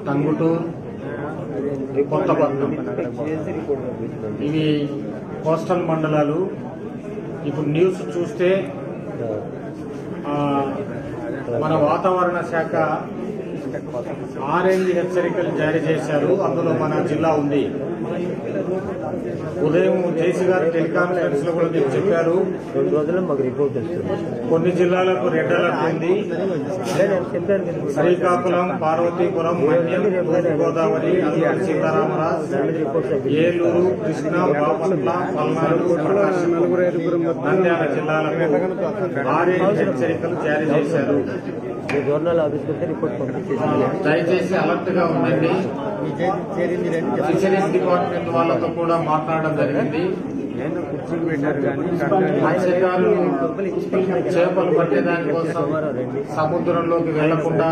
టంగుటూరు, కొత్తపట్నం ఇవి కోస్టల్ మండలాలు. ఇప్పుడు న్యూస్ చూస్తే మన వాతావరణ శాఖ ఆరెంజ్ హెచ్చరికలు జారీ చేశారు. అందులో మన జిల్లా ఉంది. ఉదయం జేసీ గారు టెలికాన్ఫరెన్స్ లో కూడా మీకు చెప్పారు, 2 రోజుల్లో మాకు రిపోర్ట్ వస్తుంది. కొన్ని జిల్లాలకు రెడ్ అలర్ట్ ఉంది. శ్రీకాకుళం, పార్వతీపురం, మన్యం, గోదావరి, అల్లూరు సీతారామరాజు, ఏలూరు, కృష్ణా, బాపట్ల, పల్నాడు, ప్రకాశం, నంద్యాల జిల్లాలకు ఆరెంజ్ హెచ్చరికలు జారీ చేశారు. ఈ జోనల్ ఆఫీస్కి వెళ్తే రిపోర్ట్ పంపించేసి దయచేసి అలర్ట్ గా ఉండండి. ఫిషరీస్ డిపార్ట్మెంట్ వాళ్ళతో కూడా మాట్లాడడం జరిగింది. మత్స్యకారులు చేపలు పట్టేదాని కోసం సముద్రంలోకి వెళ్లకుండా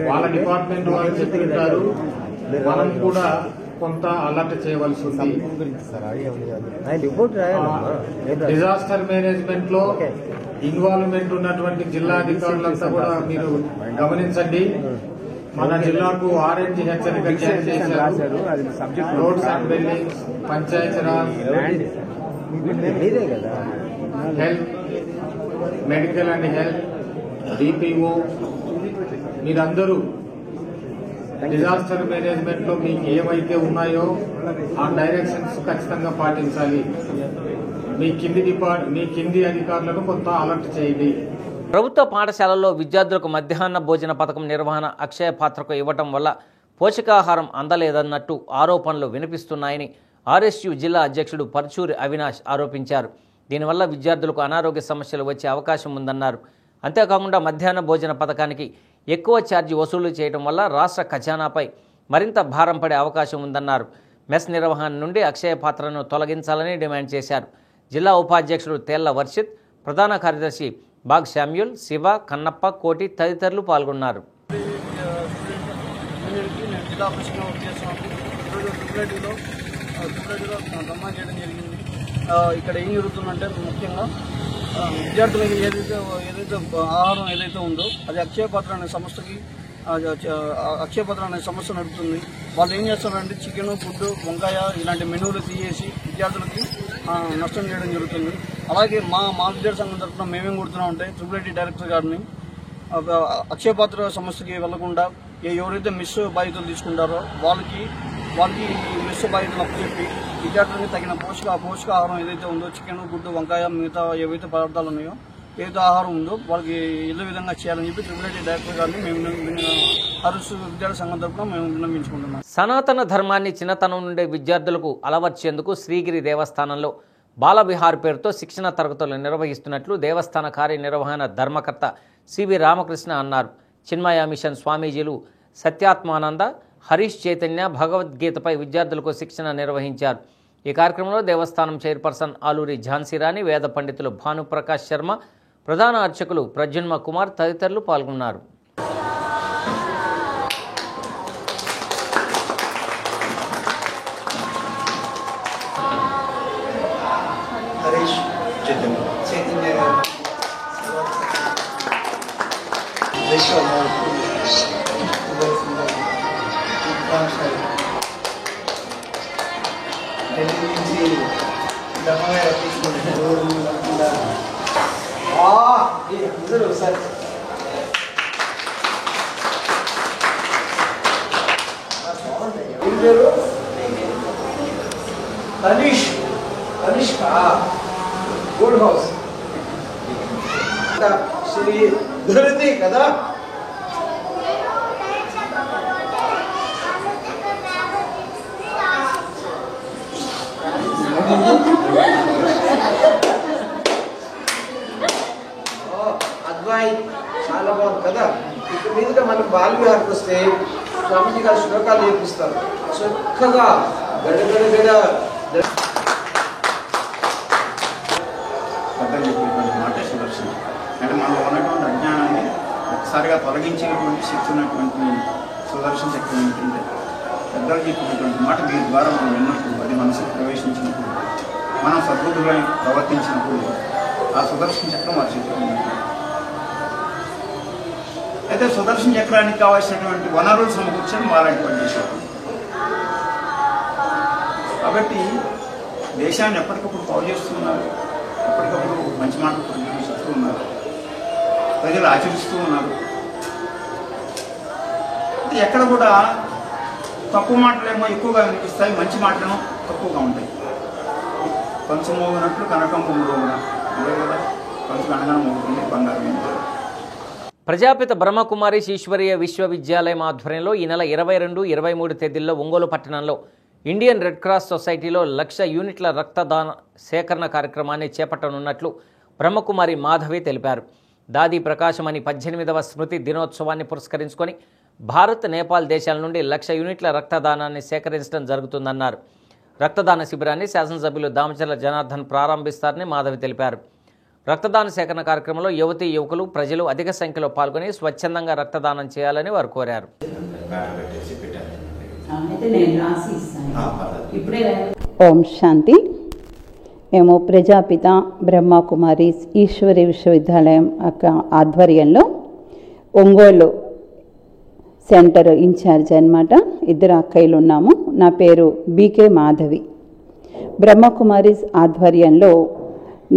వాళ్ళ డిపార్ట్మెంట్ వాళ్ళు చెప్తుంటారు. మనం కూడా కొంత అలర్ట్ చేయవలసి ఉంది. డిజాస్టర్ మేనేజ్మెంట్ లో ఇన్వాల్వ్మెంట్ ఉన్నటువంటి జిల్లా అధికారులంతా కూడా మీరు గమనించండి. మన జిల్లాకు ఆరెంజ్ హెచ్చరిక జారీ చేశారు. Roads and buildings, Panchayati Raj, health, medical and health, DPO మీరందరూ డిజాస్టర్ మేనేజ్మెంట్ లో మీకు ఏవైతే ఉన్నాయో ఆ డైరెక్షన్స్ ఖచ్చితంగా పాటించాలి. మీ కింది అధికారులను కొంత అలర్ట్ చేయండి. ప్రభుత్వ పాఠశాలల్లో విద్యార్థులకు మధ్యాహ్న భోజన పథకం నిర్వహణ అక్షయ పాత్రకు ఇవ్వటం వల్ల పోషకాహారం అందలేదన్నట్టు ఆరోపణలు వినిపిస్తున్నాయని ఆర్ఎస్యు జిల్లా అధ్యక్షుడు పర్చూరి అవినాష్ ఆరోపించారు. దీనివల్ల విద్యార్థులకు అనారోగ్య సమస్యలు వచ్చే అవకాశం ఉందన్నారు. అంతేకాకుండా మధ్యాహ్న భోజన పథకానికి ఎక్కువ ఛార్జీ వసూలు చేయడం వల్ల రాష్ట్ర ఖజానాపై మరింత భారం పడే అవకాశం ఉందన్నారు. మెస్ నిర్వహణ నుండి అక్షయ పాత్రను తొలగించాలని డిమాండ్ చేశారు. జిల్లా ఉపాధ్యక్షుడు తేళ్ల వర్షిత్, ప్రధాన కార్యదర్శి బాగ్ శామ్యూల్, శివ, కన్నప్ప, కోటి తదితరులు పాల్గొన్నారు. ఇక్కడ ఏం జరుగుతుందంటే ముఖ్యంగా విద్యార్థులకు ఏదైతే ఆహారం ఏదైతే ఉందో అది అక్షయ పాత్ర అనే సంస్థకి అక్షయ పాత్ర అనే సంస్థ నడుపుతుంది. వాళ్ళు ఏం చేస్తారంటే చికెన్, గుడ్డు, వంకాయ ఇలాంటి మెనూలు తీసేసి విద్యార్థులకి నష్టం చేయడం జరుగుతుంది. అలాగే మా విద్యార్థి సంఘం తరఫున మేమేం కొడుతున్నామంటే ట్రిపుల్ డైరెక్టర్ గారిని అక్షయ పాత్ర సంస్థకి వెళ్లకుండా ఎవరైతే మిస్ బాధ్యతలు తీసుకుంటారో వాళ్ళకి మిస్ బాధ్యతలు అప్పచెప్పి విద్యార్థులకి తగిన పోషకాహారం ఏదైతే ఉందో చికెన్, గుడ్డు, వంకాయ మిగతా ఏవైతే పదార్థాలు ఉన్నాయో ఏదైతే ఆహారం ఉందో వాళ్ళకి ఇళ్ళ విధంగా చేయాలని చెప్పి ట్రిపుల్ డైరెక్టర్ గారిని మేము హరుసు విద్యార్థి సంఘం తరఫున మేము విన్నవించుకుంటున్నాం. సనాతన ధర్మాన్ని చిన్నతనం నుండే విద్యార్థులకు అలవర్చేందుకు శ్రీగిరి దేవస్థానంలో బాలవిహార్ పేరుతో శిక్షణ తరగతులు నిర్వహిస్తున్నట్లు దేవస్థాన కార్యనిర్వహణ ధర్మకర్త సివి రామకృష్ణ అన్నారు. చిన్మయ మిషన్ స్వామీజీలు సత్యాత్మానంద, హరీష్ చైతన్య భగవద్గీతపై విద్యార్థులకు శిక్షణ నిర్వహించారు. ఈ కార్యక్రమంలో దేవస్థానం చైర్పర్సన్ ఆలూరి ఝాన్సీరాణి, వేద పండితులు భానుప్రకాష్ శర్మ, ప్రధాన అర్చకులు ప్రద్యున్మ కుమార్ తదితరులు పాల్గొన్నారు. గుడ్ హౌస్ శ్రీ ధృతి కదా. అద్వై చాలా బాగుంది కదా. ఇక మీదుగా మనం బాలవిహార్కి వస్తే స్వామిజీ గారు శ్లోకాలు నేర్పిస్తారు. చక్కగా గడగడగడ పెద్దలు చెప్పేటువంటి మాట సుదర్శన. అంటే మనలో ఉన్నటువంటి అజ్ఞానాన్ని ఒకసారిగా తొలగించేటువంటి శక్తి ఉన్నటువంటి సుదర్శన శక్తి ఏంటంటే పెద్దలు చెప్పినటువంటి మాట మీ ద్వారా మనం విన్నప్పుడు, అది మనసుకు ప్రవేశించినప్పుడు, మనం సద్బుద్ధులై ప్రవర్తించినప్పుడు ఆ సుదర్శన చక్రం వారి శక్తి. అయితే సుదర్శన చక్రానికి కావాల్సినటువంటి వనరులు సమకూర్చడం వారంటి పనిచేసేవారు. కాబట్టి దేశాన్ని ఎప్పటికప్పుడు పావు చేస్తున్నారు, ఎప్పటికప్పుడు మంచి మాటలు ప్రదర్శిస్తూ ఉన్నారు, ప్రజలు ఆచరిస్తూ ఉన్నారు. ఎక్కడ కూడా తక్కువ మాటలేమో ఎక్కువగా వినిపిస్తాయి, మంచి మాటలేమో తక్కువగా ఉంటాయి. కొంచెం మోగినట్లు కనకం పొంగులోన అదే కదా, కొంచెం అనగా మోగుతుంది బంగారం. ప్రజాపిత బ్రహ్మకుమారి ఈశ్వరీయ విశ్వవిద్యాలయం ఆధ్వర్యంలో ఈ నెల 22, 23 తేదీల్లో ఒంగోలు పట్టణంలో ఇండియన్ రెడ్ క్రాస్ సొసైటీలో 1,00,000 యూనిట్ల రక్తదాన సేకరణ కార్యక్రమాన్ని చేపట్టనున్నట్లు బ్రహ్మకుమారి మాధవి తెలిపారు. దాది ప్రకాశమణి 18వ స్మృతి దినోత్సవాన్ని పురస్కరించుకొని భారత్ నేపాల్ దేశాల నుండి 1,00,000 యూనిట్ల రక్తదానాన్ని సేకరించడం జరుగుతుందన్నారు. రక్తదాన శిబిరాన్ని శాసనసభ్యులు దామచర్ల జనార్దన్ ప్రారంభిస్తారని మాధవి తెలిపారు. రక్తదాన సేకరణ కార్యక్రమంలో యువతీ యువకులు ప్రజలు అధిక సంఖ్యలో పాల్గొని స్వచ్ఛందంగా రక్తదానం చేయాలని వారు కోరారు. ఓం శాంతి. మేము ప్రజాపిత బ్రహ్మకుమారి ఈశ్వరి విశ్వవిద్యాలయం ఆధ్వర్యంలో ఒంగోలు సెంటర్ ఇన్ఛార్జ్ అన్నమాట. ఇద్దరు అక్కయ్యలు ఉన్నాము. నా పేరు బీకే మాధవి. బ్రహ్మకుమారీస్ ఆధ్వర్యంలో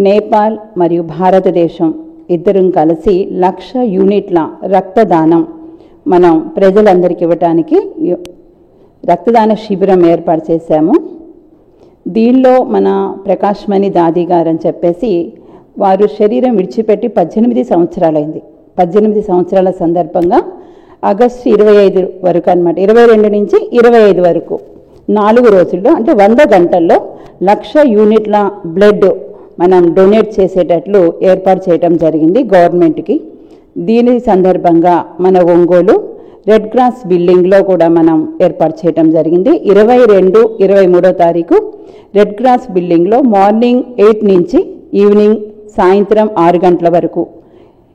నేపాల్ మరియు భారతదేశం ఇద్దరం కలిసి 1,00,000 యూనిట్ల రక్తదానం మనం ప్రజలందరికీ ఇవ్వటానికి రక్తదాన శిబిరం ఏర్పాటు చేశాము. దీనిలో మన ప్రకాశమణి దాది గారు అని చెప్పేసి వారు శరీరం విడిచిపెట్టి 18 సంవత్సరాలైంది. 18 సంవత్సరాల సందర్భంగా ఆగస్టు 25 వరకు అనమాట, 22 నుంచి 25 వరకు 4 రోజుల్లో అంటే 100 గంటల్లో 1,00,000 యూనిట్ల బ్లడ్ మనం డొనేట్ చేసేటట్లు ఏర్పాటు చేయడం జరిగింది గవర్నమెంట్కి. దీని సందర్భంగా మన ఒంగోలు రెడ్ క్రాస్ బిల్డింగ్లో కూడా మనం ఏర్పాటు చేయడం జరిగింది. 22, 23 తారీఖు రెడ్ క్రాస్ బిల్డింగ్లో మార్నింగ్ 8 నుంచి ఈవినింగ్ సాయంత్రం 6 గంటల వరకు,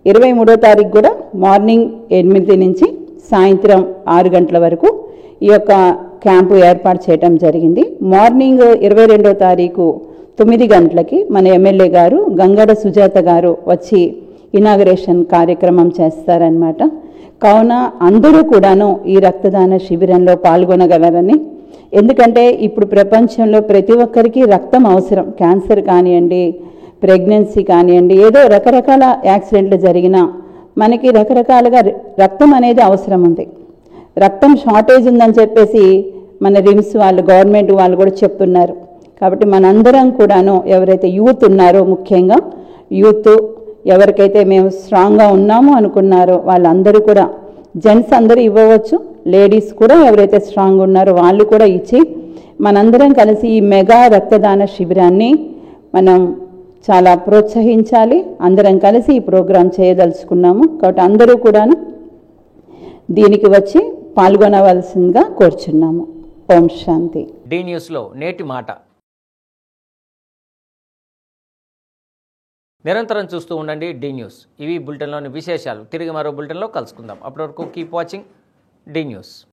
23 తారీఖు కూడా మార్నింగ్ 8 నుంచి సాయంత్రం 6 గంటల వరకు ఈ యొక్క క్యాంపు ఏర్పాటు చేయడం జరిగింది. మార్నింగ్ 22 తారీఖు 9 గంటలకి మన ఎమ్మెల్యే గారు గంగడ సుజాత గారు వచ్చి ఇనాగరేషన్ కార్యక్రమం చేస్తారనమాట. కావున అందరూ కూడాను ఈ రక్తదాన శిబిరంలో పాల్గొనగలరని, ఎందుకంటే ఇప్పుడు ప్రపంచంలో ప్రతి ఒక్కరికి రక్తం అవసరం. క్యాన్సర్ కానివ్వండి, ప్రెగ్నెన్సీ కానివ్వండి, ఏదో రకరకాల యాక్సిడెంట్లు జరిగినా మనకి రకరకాలుగా రక్తం అనేది అవసరం ఉంది. రక్తం షార్టేజ్ ఉందని చెప్పేసి మన రిమ్స్ వాళ్ళు, గవర్నమెంట్ వాళ్ళు కూడా చెప్తున్నారు. కాబట్టి మనందరం కూడాను ఎవరైతే యూత్ ఉన్నారో, ముఖ్యంగా యూత్ ఎవరికైతే మేము స్ట్రాంగ్గా ఉన్నామో అనుకున్నారో వాళ్ళందరూ కూడా, జెంట్స్ అందరూ ఇవ్వవచ్చు, లేడీస్ కూడా ఎవరైతే స్ట్రాంగ్ ఉన్నారో వాళ్ళు కూడా ఇచ్చి మనందరం కలిసి ఈ మెగా రక్తదాన శిబిరాన్ని మనం చాలా ప్రోత్సహించాలి. అందరం కలిసి ఈ ప్రోగ్రాం చేయదలుచుకున్నాము. కాబట్టి అందరూ కూడాను దీనికి వచ్చి పాల్గొనవలసిందిగా కోరుచున్నాము. ఓం శాంతి. డి న్యూస్లో నేటి మాట. నిరంతరం చూస్తూ ఉండండి డి న్యూస్. ఇవి బులెటిన్లోని విశేషాలు. తిరిగి మరో బులెటిన్లో కలుసుకుందాం. అప్పటి వరకు కీప్ వాచింగ్ డి న్యూస్.